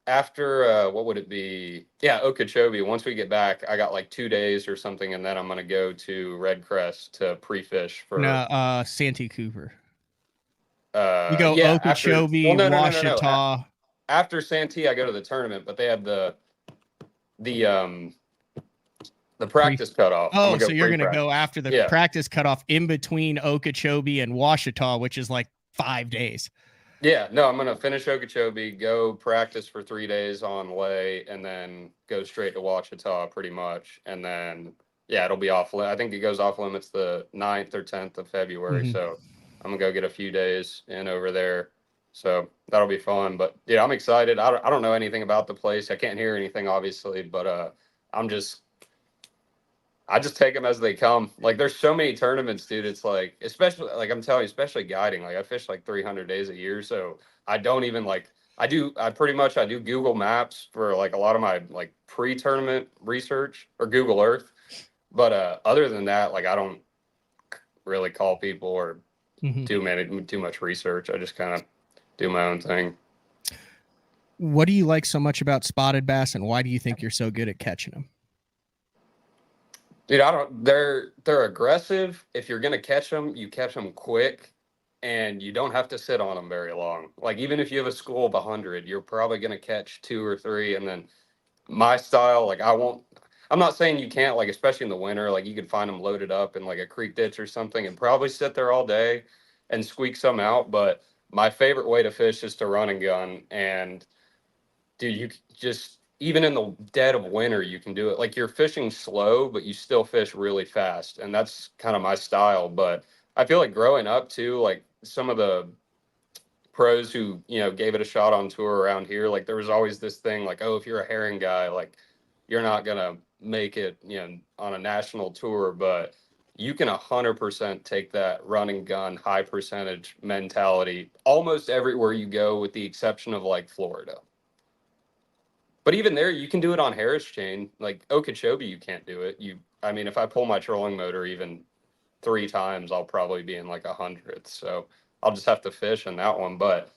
what would it be? Yeah, Okeechobee. Once we get back, I got like 2 days or something, and then I'm gonna go to Red Crest to pre-fish for Santee Cooper. You go Okeechobee, Washita. After Santee, I go to the tournament, but they have the practice cutoff. Oh, so you're gonna go after the practice cutoff in between Okeechobee and Washita, which is like 5 days. Yeah, no, I'm going to finish Okeechobee, go practice for 3 days on Lay, and then go straight to Washita pretty much. And then, yeah, it'll be off. I think it goes off limits the 9th or 10th of February. Mm-hmm. So I'm going to go get a few days in over there. So that'll be fun. But yeah, I'm excited. I don't know anything about the place. I can't hear anything, obviously, but I just take them as they come. Like, there's so many tournaments, dude. It's like, especially, like, I'm telling you, especially guiding. Like, I fish like 300 days a year. So I don't even like, I do Google Maps for like a lot of my like pre-tournament research, or Google Earth. But other than that, like, I don't really call people or too much research. I just kind of do my own thing. What do you like so much about spotted bass, and why do you think you're so good at catching them? Dude, they're aggressive. If you're gonna catch them, you catch them quick, and you don't have to sit on them very long. Like even if you have a school of 100, you're probably gonna catch 2 or 3, and then my style, like I'm not saying you can't, like especially in the winter, like you could find them loaded up in like a creek ditch or something and probably sit there all day and squeak some out. But my favorite way to fish is to run and gun, and dude, you just even in the dead of winter, you can do it. Like you're fishing slow, but you still fish really fast, and that's kind of my style. But I feel like growing up too, like some of the pros who gave it a shot on tour around here, like there was always this thing like, oh, if you're a herring guy, like you're not gonna make it, on a national tour, but you can 100% take that run and gun high percentage mentality almost everywhere you go, with the exception of like Florida. But even there, you can do it on Harris chain. Like Okeechobee, you can't do it. I mean, if I pull my trolling motor even 3 times, I'll probably be in like 100th. So I'll just have to fish in that one. But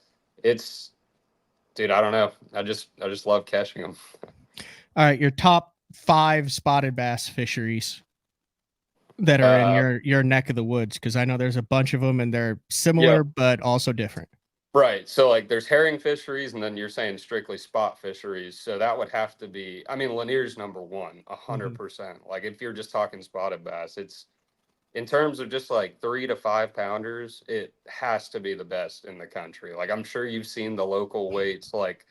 dude, I don't know. I just love catching them. All right, your top 5 spotted bass fisheries that are in your neck of the woods, because I know there's a bunch of them and they're similar but also different. Right. So like there's herring fisheries, and then you're saying strictly spot fisheries. So that would have to be, I mean, Lanier's number 1, 100%. Like if you're just talking spotted bass, it's in terms of just like 3 to 5 pounders, it has to be the best in the country. Like I'm sure you've seen the local weights. Like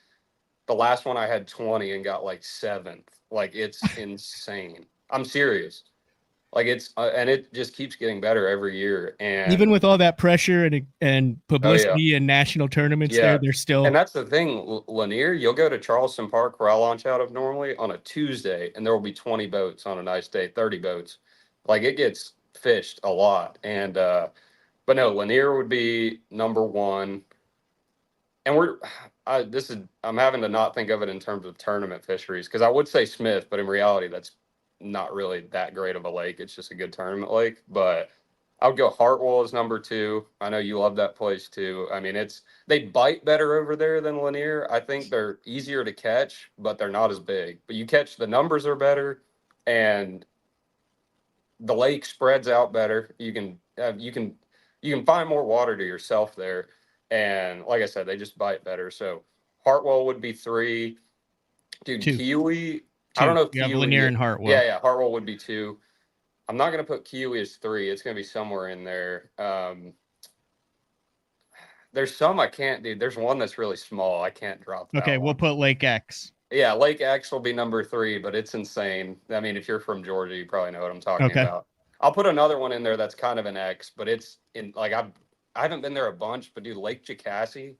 the last one I had 20 and got like 7th. Like it's insane. I'm serious. Like it's and it just keeps getting better every year. And even with all that pressure and publicity and national tournaments, they're still. And that's the thing, Lanier. You'll go to Charleston Park, where I launch out of normally, on a Tuesday, and there will be 20 boats on a nice day, 30 boats. Like it gets fished a lot. And but no, Lanier would be number 1. And I'm having to not think of it in terms of tournament fisheries, because I would say Smith, but in reality, that's not really that great of a lake. It's just a good tournament lake. But I would go Hartwell as number 2. I know you love that place too. I mean, they bite better over there than Lanier. I think they're easier to catch, but they're not as big. But the numbers are better, and the lake spreads out better. You can find more water to yourself there. And like I said, they just bite better. So Hartwell would be 3. Dude, 2. Kiwi. 2. I don't know if you have Lanier and Hartwell. Yeah, Hartwell would be 2. I'm not going to put Kiwi as 3. It's going to be somewhere in there. There's some I can't do. There's one that's really small. I can't drop that Okay, one. we'll put Lake X. Yeah, Lake X will be number 3, but it's insane. I mean, if you're from Georgia, you probably know what I'm talking about. I'll put another one in there that's kind of an X, but it's in like I haven't been there a bunch, but dude, Lake Jacassie,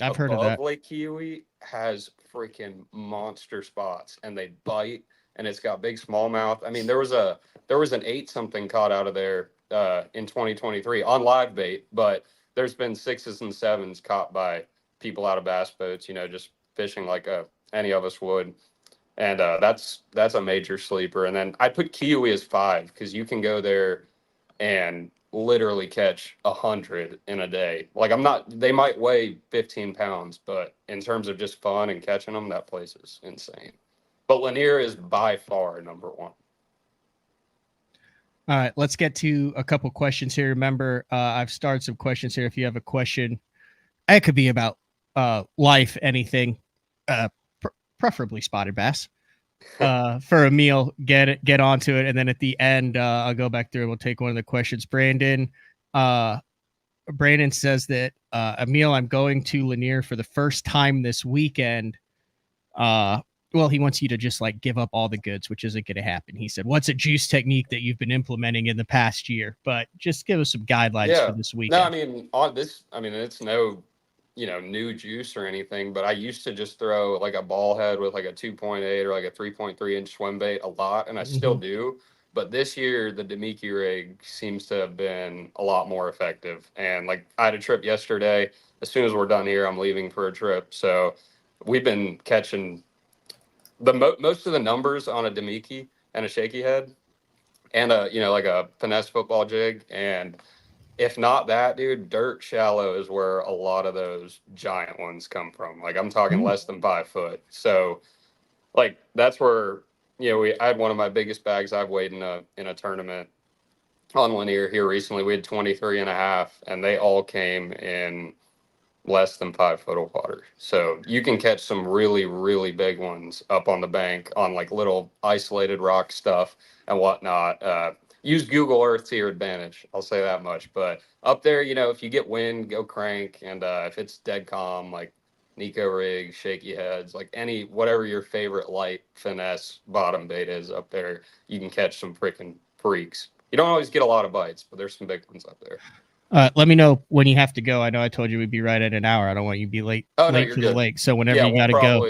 I've heard of that. Lake Kiwi has freaking monster spots, and they bite, and it's got big smallmouth. I mean, there was an 8-something caught out of there in 2023 on live bait, but there's been 6s and 7s caught by people out of bass boats, just fishing like any of us would. And that's a major sleeper. And then I put Kiwi as 5, because you can go there and literally catch 100 in a day. Like they might weigh 15 pounds, but in terms of just fun and catching them, that place is insane. But Lanier is by far number 1. All right, let's get to a couple questions here. Remember, I've started some questions here. If you have a question, it could be about life, anything, preferably spotted bass. For Emil, get onto it, and then at the end, I'll go back through and we'll take one of the questions. Brandon says that Emil, I'm going to Lanier for the first time this weekend. Well, he wants you to just like give up all the goods, which isn't going to happen. He said, what's a juice technique that you've been implementing in the past year? But just give us some guidelines for this weekend. No, I mean, it's no, new juice or anything, but I used to just throw like a ball head with like a 2.8 or like a 3.3 inch swim bait a lot. And I still do. But this year, the Demiki rig seems to have been a lot more effective. And like I had a trip yesterday. As soon as we're done here, I'm leaving for a trip. So we've been catching most of the numbers on a Demiki and a shaky head and like a finesse football jig. And if not that, dude, dirt shallow is where a lot of those giant ones come from. Like I'm talking less than 5 foot. So like that's where, I had one of my biggest bags I've weighed in a tournament on linear here recently. We had 23 and a half, and they all came in less than 5 foot of water. So you can catch some really, really big ones up on the bank on like little isolated rock stuff and whatnot. Use Google Earth to your advantage. I'll say that much. But up there, if you get wind, go crank. And if it's dead calm, like Nico rig, shaky heads, like whatever your favorite light finesse bottom bait is up there, you can catch some freaking freaks. You don't always get a lot of bites, but there's some big ones up there. Let me know when you have to go. I know I told you we'd be right at an hour. I don't want you to be late Oh, no, late you're for good. the lake. So whenever you got to go.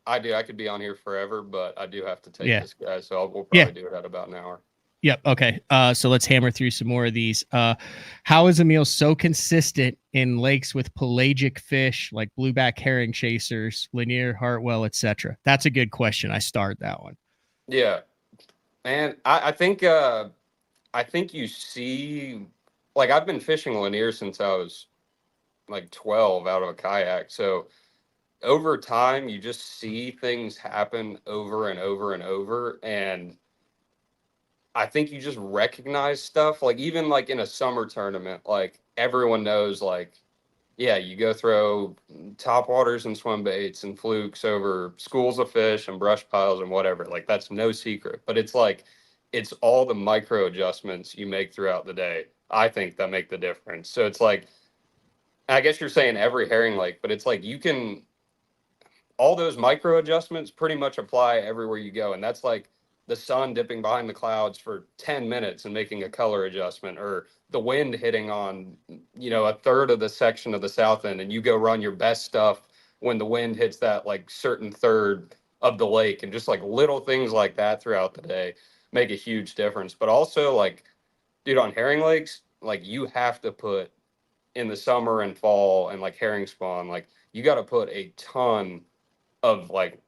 I could be on here forever, but I do have to take Yeah. this guy. So we'll probably do it at about an hour. Yep. Okay. So let's hammer through some more of these. How is Emil so consistent in lakes with pelagic fish like blueback herring chasers, Lanier, Hartwell, etc.? That's a good question. I started that one. Yeah, and I think you see, like I've been fishing Lanier since I was like 12 out of a kayak. So over time, you just see things happen over and over and over, and I think you just recognize stuff, like even like in a summer tournament, like everyone knows, like, yeah, you go throw top waters and swim baits and flukes over schools of fish and brush piles and whatever. Like that's no secret, but it's like, it's all the micro adjustments you make throughout the day, I think, that make the difference. So it's like, I guess you're saying every herring lake, but it's like all those micro adjustments pretty much apply everywhere you go. And that's like the sun dipping behind the clouds for 10 minutes and making a color adjustment, or the wind hitting on, a third of the section of the south end, and you go run your best stuff when the wind hits that like certain third of the lake. And just like little things like that throughout the day make a huge difference. But also, like, dude, on herring lakes, like you have to put in the summer and fall and like herring spawn, like you got to put a ton of like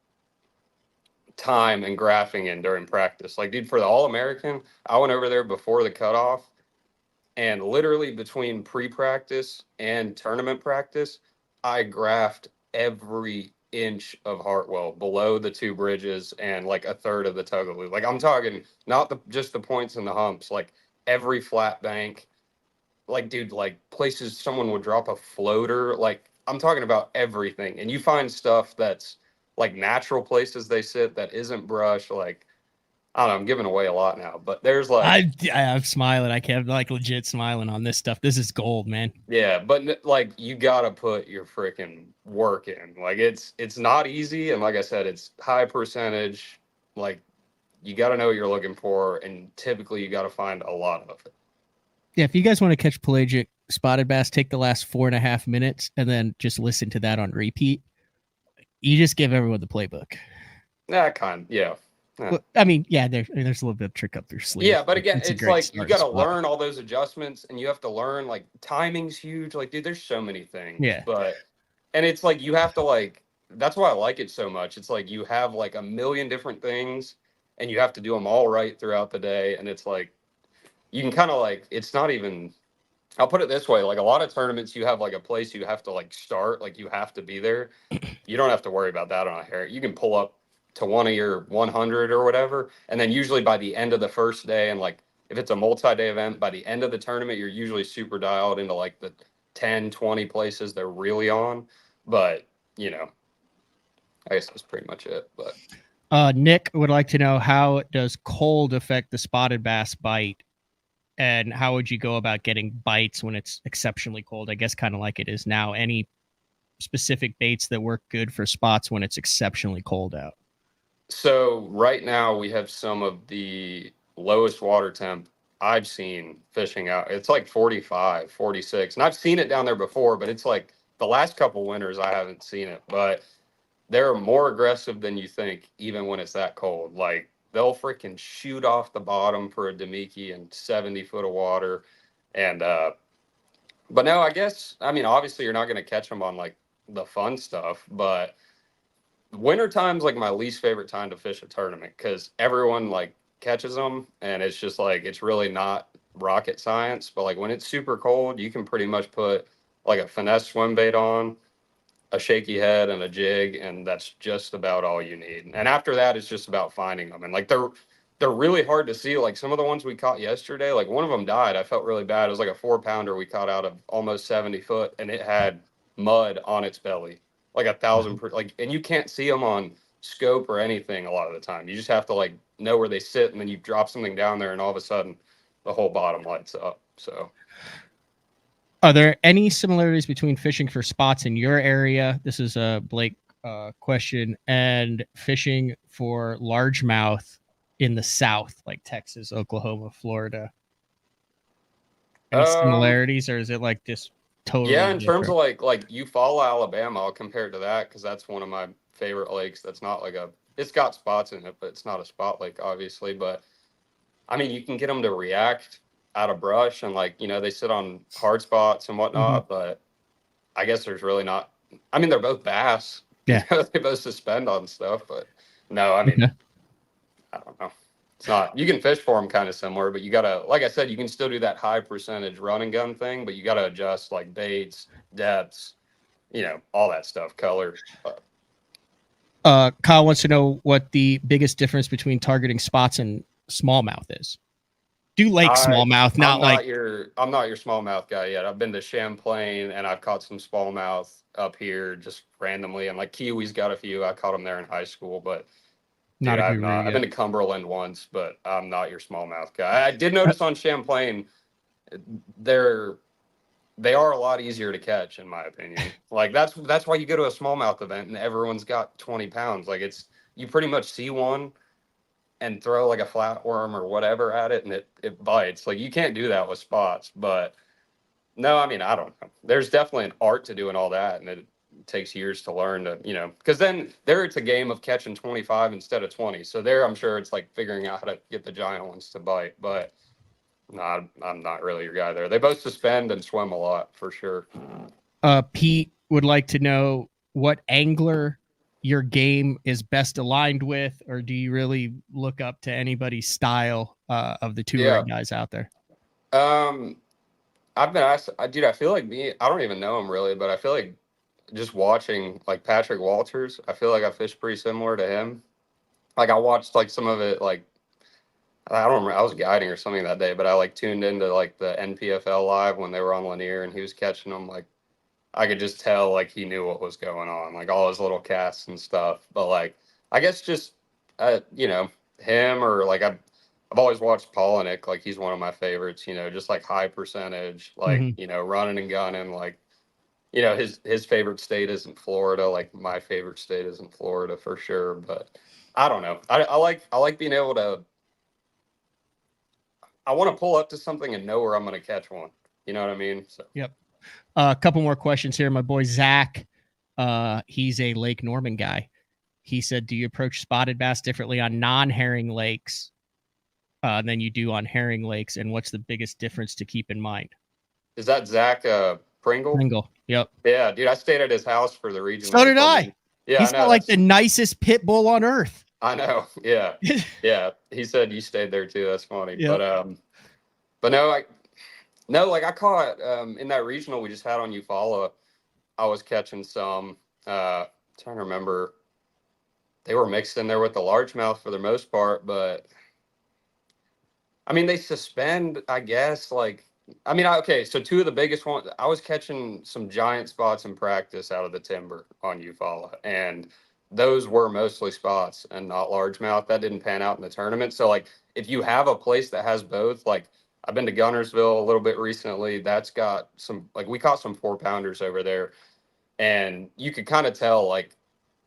time and graphing in during practice. Like, dude, for the All-American, I went over there before the cutoff, and literally between pre-practice and tournament practice, I graphed every inch of Hartwell below the 2 bridges and like a third of the Tugaloo. Like I'm talking not just the points and the humps, like every flat bank, like, dude, like places someone would drop a floater. Like I'm talking about everything. And you find stuff that's like natural places they sit that isn't brush. Like, I don't know, I'm giving away a lot now, but there's like, I'm smiling. I can't, like, legit smiling on this stuff. This is gold, man. yeah, but like you gotta put your freaking work in. Like it's not easy, and like I said, it's high percentage. Like you gotta know what you're looking for, and typically you gotta find a lot of it. Yeah, if you guys want to catch pelagic spotted bass, take the last 4.5 minutes and then just listen to that on repeat. You just give everyone the playbook. Yeah. Yeah. Well, I mean, yeah, there's a little bit of trick up their sleeve. Yeah, but again, it's like you got to spot. learn all those adjustments, and you have to learn, like, timing's huge. Like, dude, there's so many things. Yeah. And it's like you have to, like, that's why I like it so much. It's like you have like a million different things, and you have to do them all right throughout the day. And it's like you can kind of like, it's not even, I'll put it this way, like a lot of tournaments, you have like a place you have to like start, like you have to be there. You don't have to worry about that on a herring. You can pull up to one of your 100 or whatever, and then usually by the end of the first day, and like if it's a multi-day event, by the end of the tournament, you're usually super dialed into like the 10, 20 places they're really on. But I guess that's pretty much it. But Nick would like to know, how does cold affect the spotted bass bite, and how would you go about getting bites when it's exceptionally cold? I guess kind of like it is now. Any specific baits that work good for spots when it's exceptionally cold out? So right now we have some of the lowest water temp I've seen fishing out. It's like 45, 46. And I've seen it down there before, but it's like the last couple winters I haven't seen it. But they're more aggressive than you think, even when it's that cold. Like they'll freaking shoot off the bottom for a Demiki in 70 foot of water. And but no, I guess, I mean, obviously you're not going to catch them on like the fun stuff, but winter time's like my least favorite time to fish a tournament, because everyone like catches them, and it's just like, it's really not rocket science, but like when it's super cold, you can pretty much put like a finesse swim bait on, a shaky head and a jig, and that's just about all you need. And after that, it's just about finding them. And like they're really hard to see. Like some of the ones we caught yesterday, like one of them died. I felt really bad. It was like a 4-pounder we caught out of almost 70 foot, and it had mud on its belly, like 1,000 like, and you can't see them on scope or anything a lot of the time. You just have to like know where they sit, and then you drop something down there, and all of a sudden the whole bottom lights up. So are there any similarities between fishing for spots in your area? This is a Blake question, and fishing for largemouth in the South, like Texas, Oklahoma, Florida. Any similarities, or is it like just totally? Yeah, in different? terms of like Eufaula, Alabama, I'll compare it to that because that's one of my favorite lakes. That's not like it's got spots in it, but it's not a spot lake, obviously. But I mean, you can get them to react out of brush, and like, you know, they sit on hard spots and whatnot. But I guess there's really not. I mean, they're both bass. Yeah, they both suspend on stuff, but no, I mean, I don't know. It's not. You can fish for them kind of similar, but you gotta, like I said, you can still do that high percentage run and gun thing, but you gotta adjust like baits, depths, you know, all that stuff, color. Kyle wants to know what the biggest difference between targeting spots and smallmouth is. Do lake smallmouth, not I'm like I'm not your smallmouth guy yet. I've been to Champlain and I've caught some smallmouth up here just randomly, and like Kiwi's got a few. I caught them there in high school, but not dude, a guru I've been to Cumberland once, but I'm not your smallmouth guy. I did notice on Champlain, they are a lot easier to catch, in my opinion. Like that's why you go to a smallmouth event and everyone's got 20 pounds. Like you pretty much see one and throw like a flatworm or whatever at it, and it bites. Like you can't do that with spots. But no, I mean, I don't know. There's definitely an art to doing all that, and it takes years to learn to, you know, because then there it's a game of catching 25 instead of 20. So there, I'm sure it's like figuring out how to get the giant ones to bite. But no, I'm not really your guy there. They both suspend and swim a lot for sure. Pete would like to know what angler your game is best aligned with, or do you really look up to anybody's style of the touring guys out there? I've been asked, dude, I feel like I don't even know him really, but I feel like just watching like Patrick Walters, I feel like I fish pretty similar to him. Like I watched like some of it, like I don't remember, I was guiding or something that day, but I like tuned into like the NPFL live when they were on Lanier and he was catching them. Like I could just tell like he knew what was going on, like all his little casts and stuff. But like I guess just you know, him, or like I've always watched Polinick, like he's one of my favorites, you know, just like high percentage, like you know, running and gunning. Like, you know, his favorite state isn't Florida, like my favorite state isn't Florida for sure. But I don't know, I like being able to, I want to pull up to something and know where I'm going to catch one. You know what I mean? So. Yep. A couple more questions here. My boy Zach, he's a Lake Norman guy. He said, "Do you approach spotted bass differently on non-herring lakes than you do on herring lakes? And what's the biggest difference to keep in mind?" Is that Zach Pringle? Pringle. Yep. Yeah, dude, I stayed at his house for the region. So did I. Yeah, he's got like the nicest pit bull on earth. I know. Yeah, yeah. He said you stayed there too. That's funny. Yep. But no, like I caught in that regional we just had on Eufaula. I was catching some. Trying to remember. They were mixed in there with the largemouth for the most part, but I mean they suspend, I guess. Like I mean, okay, so two of the biggest ones, I was catching some giant spots in practice out of the timber on Eufaula, and those were mostly spots and not largemouth. That didn't pan out in the tournament. So like if you have a place that has both, like I've been to Gunnersville a little bit recently. That's got some, like we caught some 4-pounders over there, and you could kind of tell like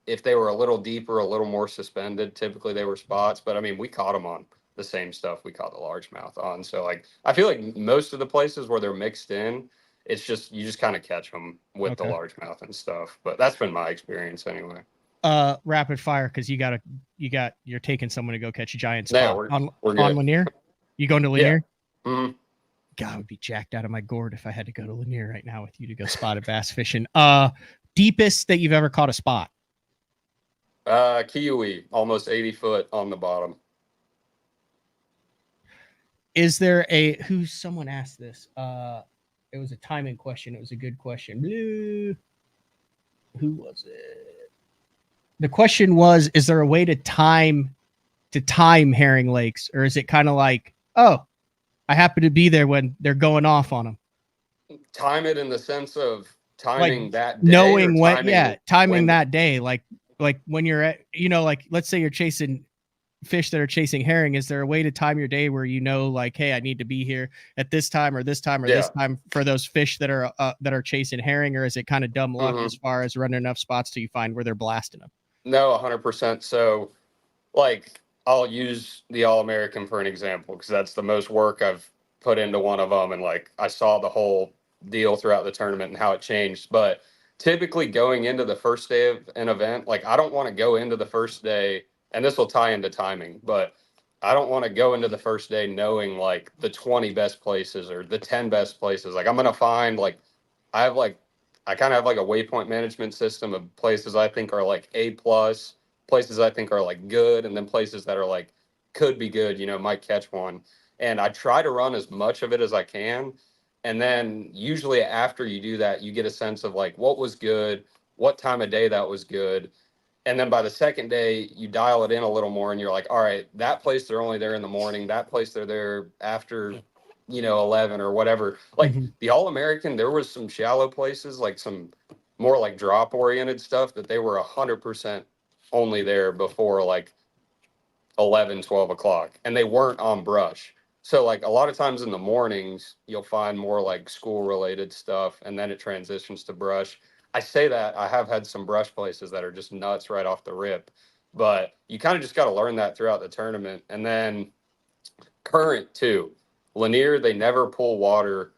if they were a little deeper, a little more suspended, typically they were spots. But I mean, we caught them on the same stuff we caught the largemouth on. So like I feel like most of the places where they're mixed in, it's just you just kind of catch them with the largemouth and stuff. But that's been my experience anyway. Rapid fire, because you're taking someone to go catch a giant spot. Yeah, we're good. On Lanier. You going to Lanier? Yeah. Mm-hmm. God, I would be jacked out of my gourd if I had to go to Lanier right now with you to go spotted bass fishing. Deepest that you've ever caught a spot? Kiwi, almost 80 foot on the bottom. is there a someone asked this? It was a timing question. It was a good question. Blue. Who was it? The question was, is there a way to time herring lakes, or is it kind of like, oh, I happen to be there when they're going off on them? Time it in the sense of timing Like, that day, knowing or when, timing when that day, like when you're at, like, let's say you're chasing fish that are chasing herring. Is there a way to time your day where, like, hey, I need to be here at this time or this time or this time for those fish that are chasing herring? Or is it kind of dumb luck as far as running enough spots till you find where they're blasting them? No, 100%. So, like, I'll use the All-American for an example, because that's the most work I've put into one of them. And like, I saw the whole deal throughout the tournament and how it changed. But typically going into the first day of an event, like, I don't want to go into the first day, and this will tie into timing, but I don't want to go into the first day knowing like the 20 best places or the 10 best places. Like, I'm going to find, like, I kind of have like a waypoint management system of places I think are like A+, places I think are like good, and then places that are like could be good, might catch one. And I try to run as much of it as I can. And then usually after you do that, you get a sense of like what was good, what time of day that was good. And then by the second day, you dial it in a little more, and you're like, all right, that place they're only there in the morning, that place they're there after 11 or whatever. Like the All-American, there was some shallow places, like some more like drop oriented stuff that they were 100% only there before like 11, 12 o'clock, and they weren't on brush. So like a lot of times in the mornings, you'll find more like school related stuff, and then it transitions to brush. I say that I have had some brush places that are just nuts right off the rip, but you kind of just got to learn that throughout the tournament. And then current too. Lanier, they never pull water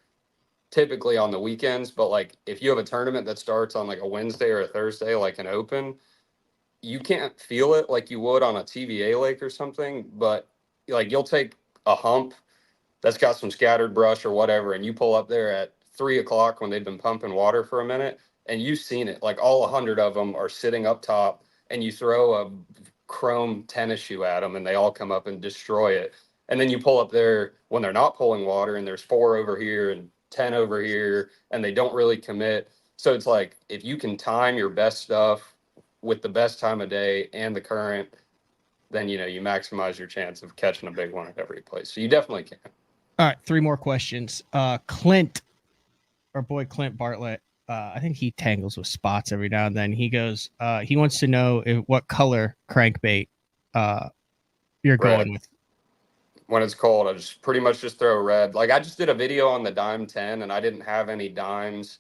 typically on the weekends, but like if you have a tournament that starts on like a Wednesday or a Thursday, like an open, you can't feel it like you would on a TVA lake or something, but like you'll take a hump that's got some scattered brush or whatever, and you pull up there at 3 o'clock when they've been pumping water for a minute, and you've seen it. Like all 100 of them are sitting up top, and you throw a chrome tennis shoe at them, and they all come up and destroy it. And then you pull up there when they're not pulling water, and there's 4 over here and 10 over here, and they don't really commit. So it's like, if you can time your best stuff with the best time of day and the current, then, you maximize your chance of catching a big one at every place. So you definitely can. All right, 3 more questions. Clint, our boy Clint Bartlett, I think he tangles with spots every now and then. He goes, he wants to know what color crankbait you're going with. When it's cold, I just pretty much just throw red. Like, I just did a video on the Dime 10, and I didn't have any dimes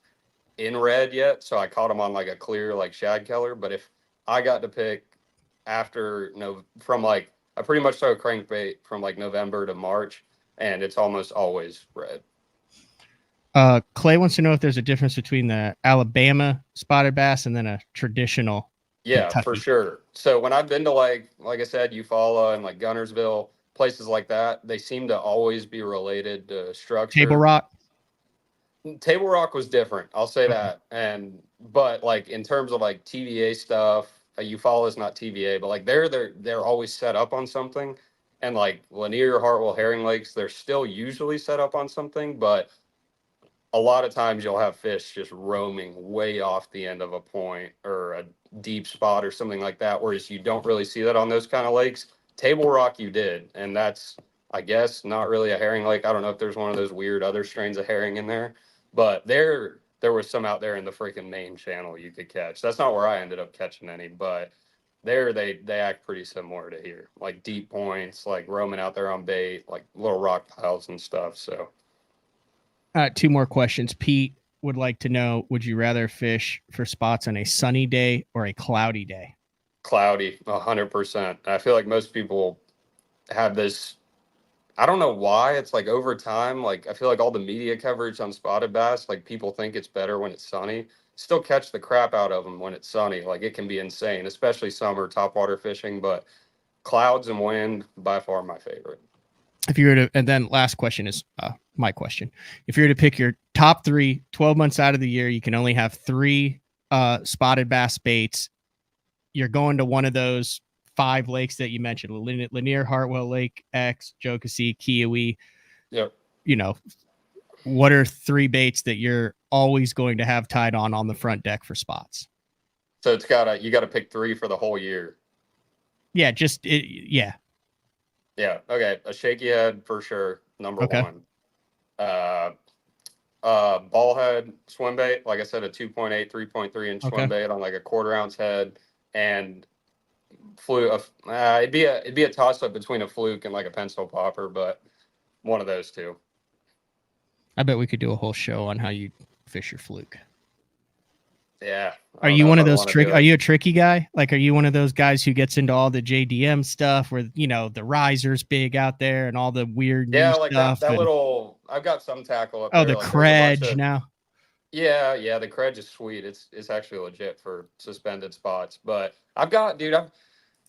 in red yet, so I caught them on like a clear like shad color. But if I got to pick after from like, I pretty much throw crankbait from like November to March, and it's almost always red. Clay wants to know if there's a difference between the Alabama spotted bass and then a traditional. Yeah, Kentucky. for sure. So when I've been to like I said, Eufaula and like Gunnersville, places like that, they seem to always be related to structure. Table Rock was different, I'll say that. But like in terms of like TVA stuff, Eufaula is not TVA, but like they're always set up on something. And like Lanier, Hartwell, Herring Lakes, they're still usually set up on something, but a lot of times you'll have fish just roaming way off the end of a point or a deep spot or something like that, whereas you don't really see that on those kind of lakes. Table Rock you did, and that's, I guess, not really a herring lake. I don't know if there's one of those weird other strains of herring in there, but there was some out there in the freaking main channel you could catch. That's not where I ended up catching any, but there they act pretty similar to here, like deep points, like roaming out there on bait, like little rock piles and stuff. So 2 more questions. Pete would like to know, would you rather fish for spots on a sunny day or a cloudy day? Cloudy, 100%. I feel like most people have this, I don't know why, it's like over time, like I feel like all the media coverage on spotted bass, like people think it's better when it's sunny. Still catch the crap out of them when it's sunny. Like it can be insane, especially summer topwater fishing, but clouds and wind, by far my favorite. If you were to, and then last question is my question. If you were to pick your top 3, 12 months out of the year, you can only have 3 spotted bass baits. You're going to one of those 5 lakes that you mentioned: Lanier, Hartwell, Lake X, Jokasee, Kiowee. Yep. you know, what are 3 baits that you're always going to have tied on the front deck for spots? So you got to pick 3 for the whole year. Yeah, yeah. Yeah. Okay. A shaky head for sure. Number Okay. 1. Ball head swim bait. Like I said, a 2.8, 3.3 inch swim bait on like a 1/4 ounce head, and it'd be a toss up between a fluke and like a pencil popper, but one of those 2. I bet we could do a whole show on how you fish your fluke. Yeah. Are you one of those are you a tricky guy? Like, are you one of those guys who gets into all the JDM stuff where, you know, the riser's big out there and all the weird new like stuff? that little, I've got some tackle up Oh, there. the Like, there's a bunch credge of- now. Yeah, the credge is sweet. It's actually legit for suspended spots. But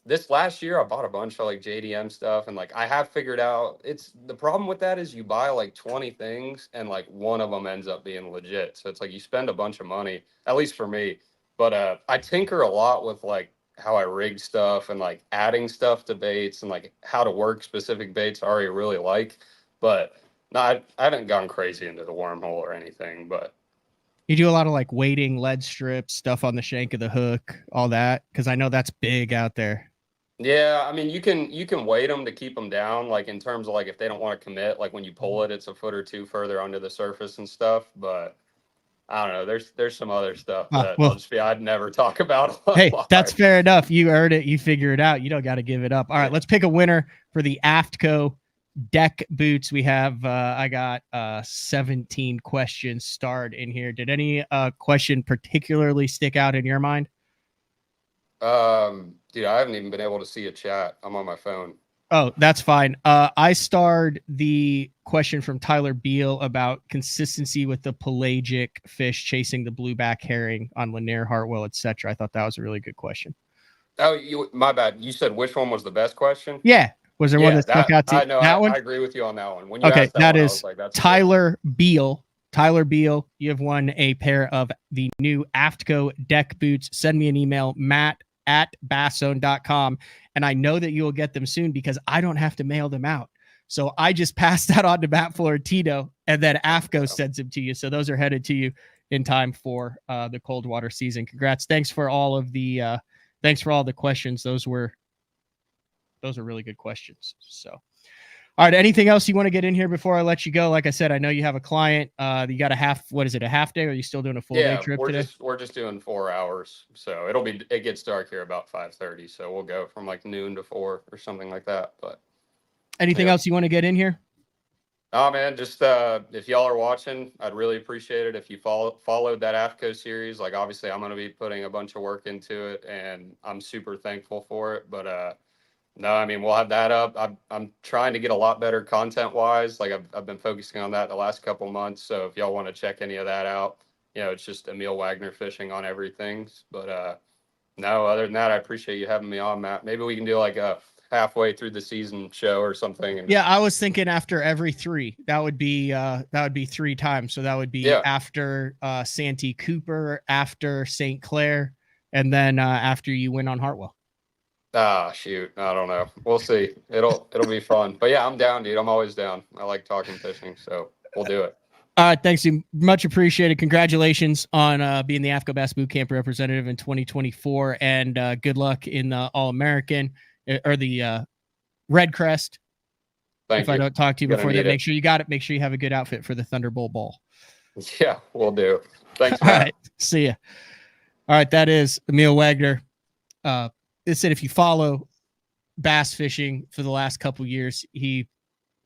this last year I bought a bunch of like JDM stuff, and like I have figured out the problem with that is you buy like 20 things and like one of them ends up being legit. So it's like you spend a bunch of money, at least for me. But I tinker a lot with like how I rig stuff and like adding stuff to baits and like how to work specific baits I already really like. But no, I haven't gone crazy into the wormhole or anything, but You do a lot of like weighting, lead strips, stuff on the shank of the hook, all that, because I know that's big out there. yeah, I mean, you can weight them to keep them down, like in terms of like if they don't want to commit, like when you pull it, it's a foot or 2 further under the surface and stuff. But I don't know. There's some other stuff that I'd never talk about. Hey, that's fair enough. You earned it. You figure it out. You don't got to give it up. All right, let's pick a winner for the Aftco deck boots. We have I got 17 questions starred in here. Did any question particularly stick out in your mind? Dude, I haven't even been able to see a chat. I'm on my phone. Oh, that's fine. I starred the question from Tyler Beal about consistency with the pelagic fish chasing the blueback herring on Lanier, Hartwell, etc. I thought that was a really good question. Oh, my bad. You said which one was the best question? Yeah. Was there one that stuck out to you? That one? I agree with you on that one. When you okay, asked that one, is I was like, that's Tyler Beal. Tyler Beal, you have won a pair of the new Aftco deck boots. Send me an email, matt@basszone.com. And I know that you will get them soon because I don't have to mail them out. So I just passed that on to Matt Florentino, and then Aftco sends them to you. So those are headed to you in time for the cold water season. Congrats. Thanks for all the questions. Those were really good questions. So, all right. Anything else you want to get in here before I let you go? Like I said, I know you have a client. You got a half day, or are you still doing a full day trip today? We're just doing 4 hours. So it gets dark here about 5:30. So we'll go from like noon to 4 or something like that. But anything else you want to get in here? Oh man, just if y'all are watching, I'd really appreciate it if you followed that Aftco series. Like obviously I'm going to be putting a bunch of work into it and I'm super thankful for it. But no, I mean, we'll have that up. I'm trying to get a lot better content wise. Like I've been focusing on that the last couple months. So if y'all want to check any of that out, it's just Emil Wagner fishing on everything. But no, other than that, I appreciate you having me on, Matt. Maybe we can do like a halfway through the season show or something. Yeah, I was thinking after every 3. That would be 3 times. So that would be after Santee Cooper, after St. Clair, and then after you win on Hartwell. Ah, shoot. I don't know. We'll see. It'll be fun. But yeah, I'm down, dude. I'm always down. I like talking fishing, so we'll do it. All right, thanks. Much appreciated. Congratulations on being the AFCTCO Bass Boot Camp representative in 2024, and good luck in the All-American or the Red Crest. Thank you. I don't talk to you before that, make sure you got it. Make sure you have a good outfit for the Thunderbolt Bowl. Yeah, we'll do. Thanks, All Matt. right, see ya. All right, that is Emil Wagner. It said if you follow bass fishing for the last couple years, he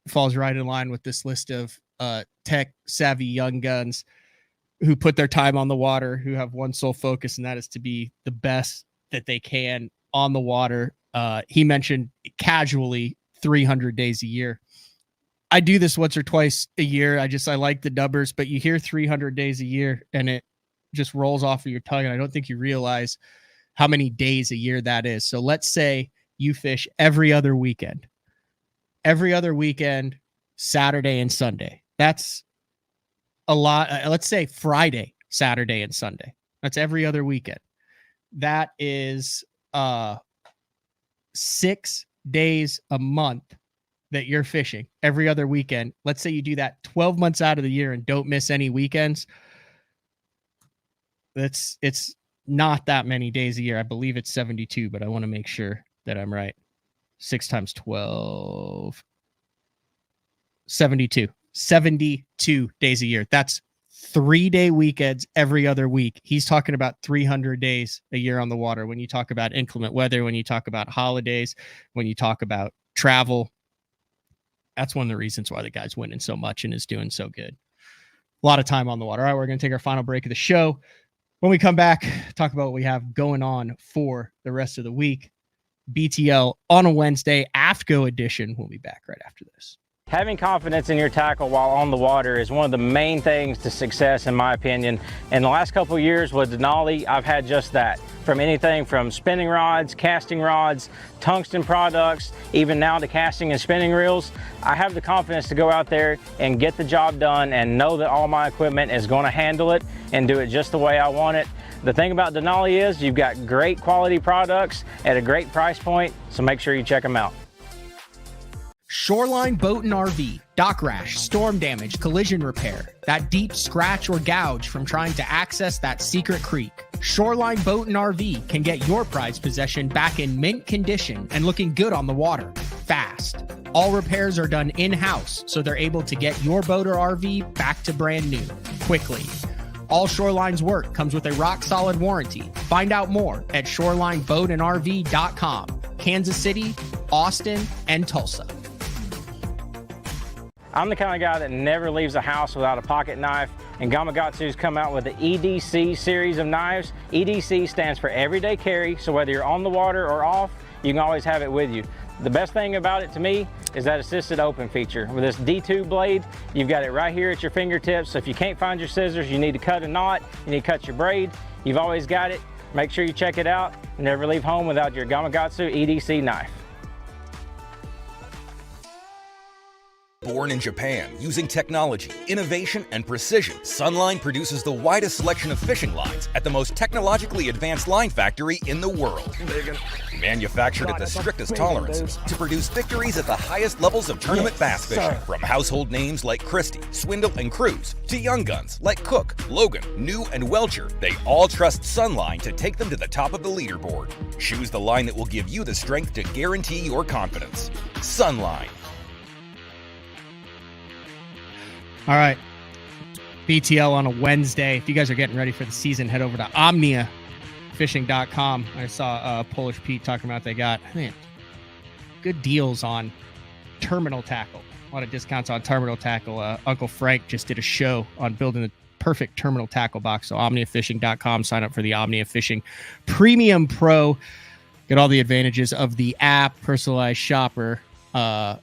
falls right in line with this list of tech savvy young guns who put their time on the water, who have one sole focus, and that is to be the best that they can on the water. He mentioned casually 300 days a year. I do this once or twice a year. I like the numbers, but you hear 300 days a year and it just rolls off of your tongue. And I don't think you realize how many days a year that is. So let's say you fish every other weekend, Saturday and Sunday. That's a lot. Let's say Friday, Saturday, and Sunday. That's every other weekend. That is 6 days a month that you're fishing every other weekend, let's say you do that 12 months out of the year and don't miss any weekends, it's not that many days a year. I believe it's 72, but I want to make sure that I'm right. 6 times 12, 72 days a year. That's 3-day weekends every other week. He's talking about 300 days a year on the water. When you talk about inclement weather, when you talk about holidays, when you talk about travel, that's one of the reasons why the guy's winning so much and is doing so good. A lot of time on the water. All right, we're going to take our final break of the show. When we come back, talk about what we have going on for the rest of the week. BTL on a Wednesday, AFCTCO edition. We'll be back right after this. Having confidence in your tackle while on the water is one of the main things to success, in my opinion. In the last couple of years with Denali, I've had just that. From anything from spinning rods, casting rods, tungsten products, even now to casting and spinning reels, I have the confidence to go out there and get the job done and know that all my equipment is going to handle it and do it just the way I want it. The thing about Denali is you've got great quality products at a great price point, so make sure you check them out. Shoreline Boat and RV, dock rash, storm damage, collision repair, that deep scratch or gouge from trying to access that secret creek. Shoreline Boat and RV can get your prized possession back in mint condition and looking good on the water, fast. All repairs are done in-house, so they're able to get your boat or RV back to brand new, quickly. All Shoreline's work comes with a rock-solid warranty. Find out more at shorelineboatandrv.com. Kansas City, Austin, and Tulsa. I'm the kind of guy that never leaves the house without a pocket knife, and Gamakatsu's come out with the EDC series of knives. EDC stands for everyday carry, so whether you're on the water or off, you can always have it with you. The best thing about it to me is that assisted open feature. With this D2 blade, you've got it right here at your fingertips, so if you can't find your scissors, you need to cut a knot, you need to cut your braid, you've always got it. Make sure you check it out. Never leave home without your Gamakatsu EDC knife. Born in Japan, using technology, innovation, and precision, Sunline produces the widest selection of fishing lines at the most technologically advanced line factory in the world. Manufactured at the strictest tolerances to produce victories at the highest levels of tournament bass fishing. From household names like Christie, Swindle, and Cruz, to young guns like Cook, Logan, New, and Welcher, they all trust Sunline to take them to the top of the leaderboard. Choose the line that will give you the strength to guarantee your confidence. Sunline. All right. BTL on a Wednesday. If you guys are getting ready for the season, head over to OmniaFishing.com. I saw Polish Pete talking about they got good deals on terminal tackle. A lot of discounts on terminal tackle. Uncle Frank just did a show on building the perfect terminal tackle box. So OmniaFishing.com. Sign up for the Omnia Fishing Premium Pro. Get all the advantages of the app, personalized shopper, either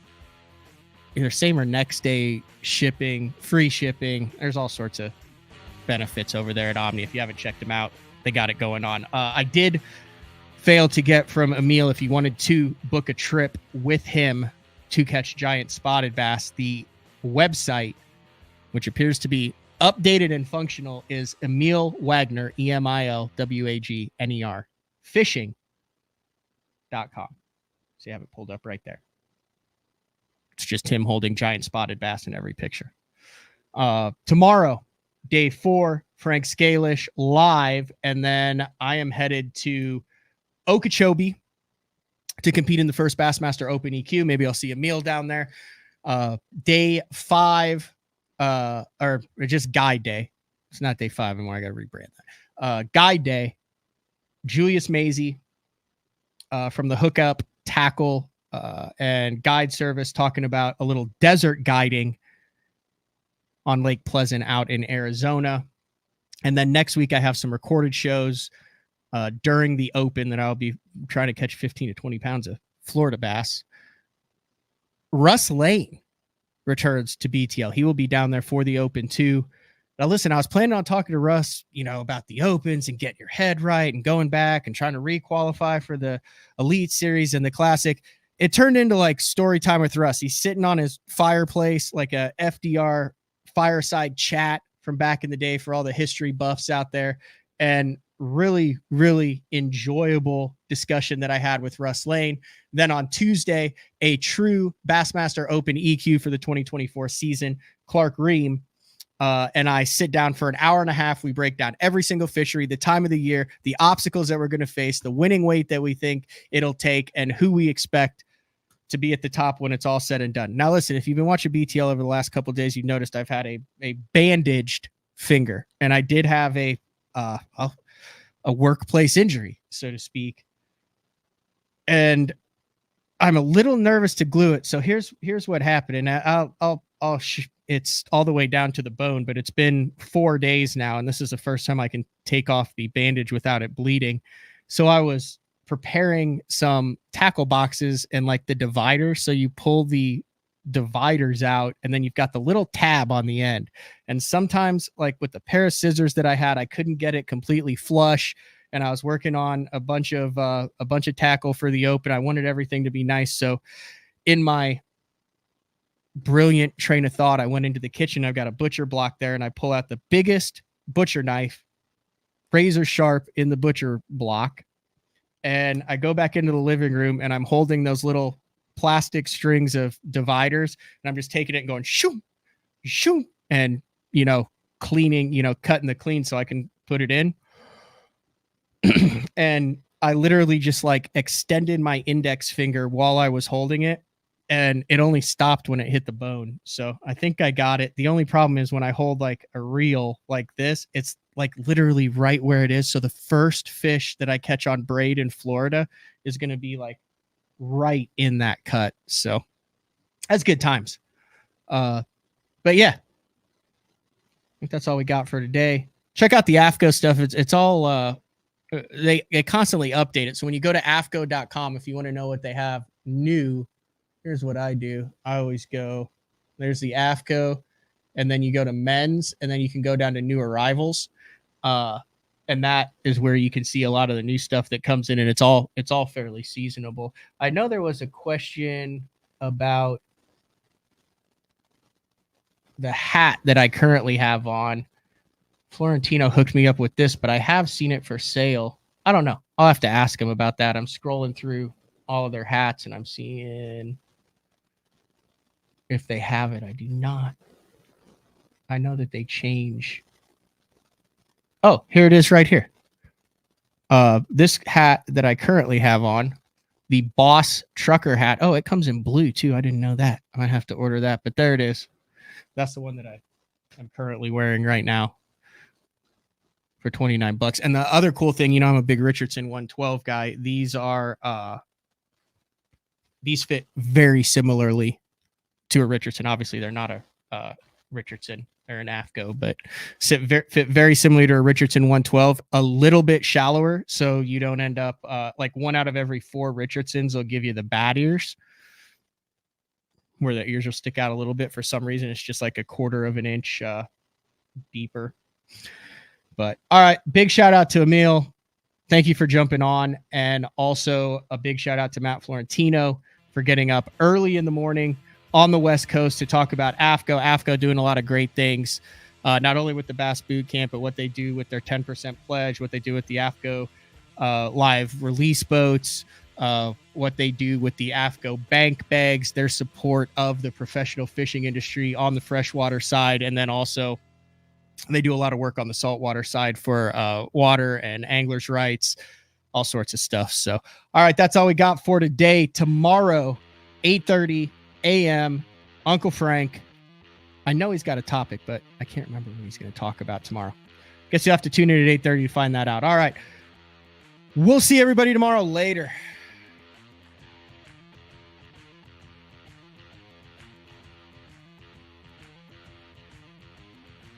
same or next day shipping, free shipping. There's all sorts of benefits over there at Omni. If you haven't checked them out, they got it going on. I did fail to get from Emil, if you wanted to book a trip with him to catch giant spotted bass, the website, which appears to be updated and functional, is Emil Wagner, EMILWAGNER, fishing.com. So you have it pulled up right there. It's just him holding giant spotted bass in every picture. Tomorrow, day 4, Frank Scalish live. And then I am headed to Okeechobee to compete in the first Bassmaster Open EQ. Maybe I'll see Emil down there. Day 5, or just guide day. It's not day 5 anymore. I got to rebrand that. Guide day, Julius Maisie from the Hookup Tackle and Guide Service, talking about a little desert guiding on Lake Pleasant out in Arizona. And then next week I have some recorded shows during the Open that I'll be trying to catch 15 to 20 pounds of Florida bass. Russ Lane returns to BTL. He will be down there for the Open too. Now listen, I was planning on talking to Russ, about the Opens and getting your head right and going back and trying to re-qualify for the Elite Series and the Classic. It turned into like story time with Russ. He's sitting on his fireplace, like a FDR fireside chat from back in the day for all the history buffs out there. And really, really enjoyable discussion that I had with Russ Lane. Then on Tuesday, a true Bassmaster Open EQ for the 2024 season, Clark Ream, and I sit down for an hour and a half. We break down every single fishery, the time of the year, the obstacles that we're going to face, the winning weight that we think it'll take, and who we expect to be at the top when it's all said and done. Now, listen, if you've been watching BTL over the last couple of days, you've noticed I've had a bandaged finger, and I did have a workplace injury, so to speak. And I'm a little nervous to glue it. So here's what happened. And it's all the way down to the bone, but it's been 4 days now. And this is the first time I can take off the bandage without it bleeding. So I was preparing some tackle boxes and like the dividers. So you pull the dividers out and then you've got the little tab on the end. And sometimes, like with the pair of scissors that I had, I couldn't get it completely flush. And I was working on a bunch of tackle for the Open. I wanted everything to be nice. So in my brilliant train of thought, I went into the kitchen. I've got a butcher block there, and I pull out the biggest butcher knife, razor sharp in the butcher block. And I go back into the living room, and I'm holding those little plastic strings of dividers, and I'm just taking it and going shoo, shoo, and cleaning, cutting the clean so I can put it in. And I literally just like extended my index finger while I was holding it, and it only stopped when it hit the bone. So I think I got it. The only problem is when I hold like a reel like this, it's like literally right where it is. So the first fish that I catch on braid in Florida is going to be like right in that cut. So that's good times. But yeah, I think that's all we got for today. Check out the Aftco stuff. It's all, they constantly update it. So when you go to aftco.com, if you want to know what they have new, here's what I do. I always go, there's the Aftco, and then you go to men's, and then you can go down to new arrivals. And that is where you can see a lot of the new stuff that comes in, and it's all fairly seasonable. I know there was a question about the hat that I currently have on. Florentino hooked me up with this, but I have seen it for sale. I don't know. I'll have to ask him about that. I'm scrolling through all of their hats, and I'm seeing if they have it. I do not. I know that they change. Oh, here it is right here. This hat that I currently have on, the Boss Trucker hat. Oh, it comes in blue too. I didn't know that. I might have to order that, but there it is. That's the one that I'm currently wearing right now for $29. And the other cool thing, I'm a big Richardson 112 guy. These fit very similarly to a Richardson. Obviously, they're not a Richardson or an Aftco, but fit very similar to a Richardson 112, a little bit shallower, so you don't end up like 1 out of every 4 Richardsons will give you the bad ears, where the ears will stick out a little bit. For some reason, it's just like a 1/4 of an inch deeper. But all right, big shout out to Emil. Thank you for jumping on. And also a big shout out to Matt Florentino for getting up early in the morning on the West Coast to talk about Aftco. Aftco doing a lot of great things, not only with the Bass Boot Camp, but what they do with their 10% pledge, what they do with the Aftco live release boats, what they do with the Aftco bank bags, their support of the professional fishing industry on the freshwater side. And then also they do a lot of work on the saltwater side for water and anglers' rights, all sorts of stuff. So, all right, that's all we got for today. Tomorrow, 8:30 a.m., Uncle Frank. I know he's got a topic, but I can't remember what he's going to talk about tomorrow. Guess you have to tune in at 8:30 to find that out. All right. We'll see everybody tomorrow. Later.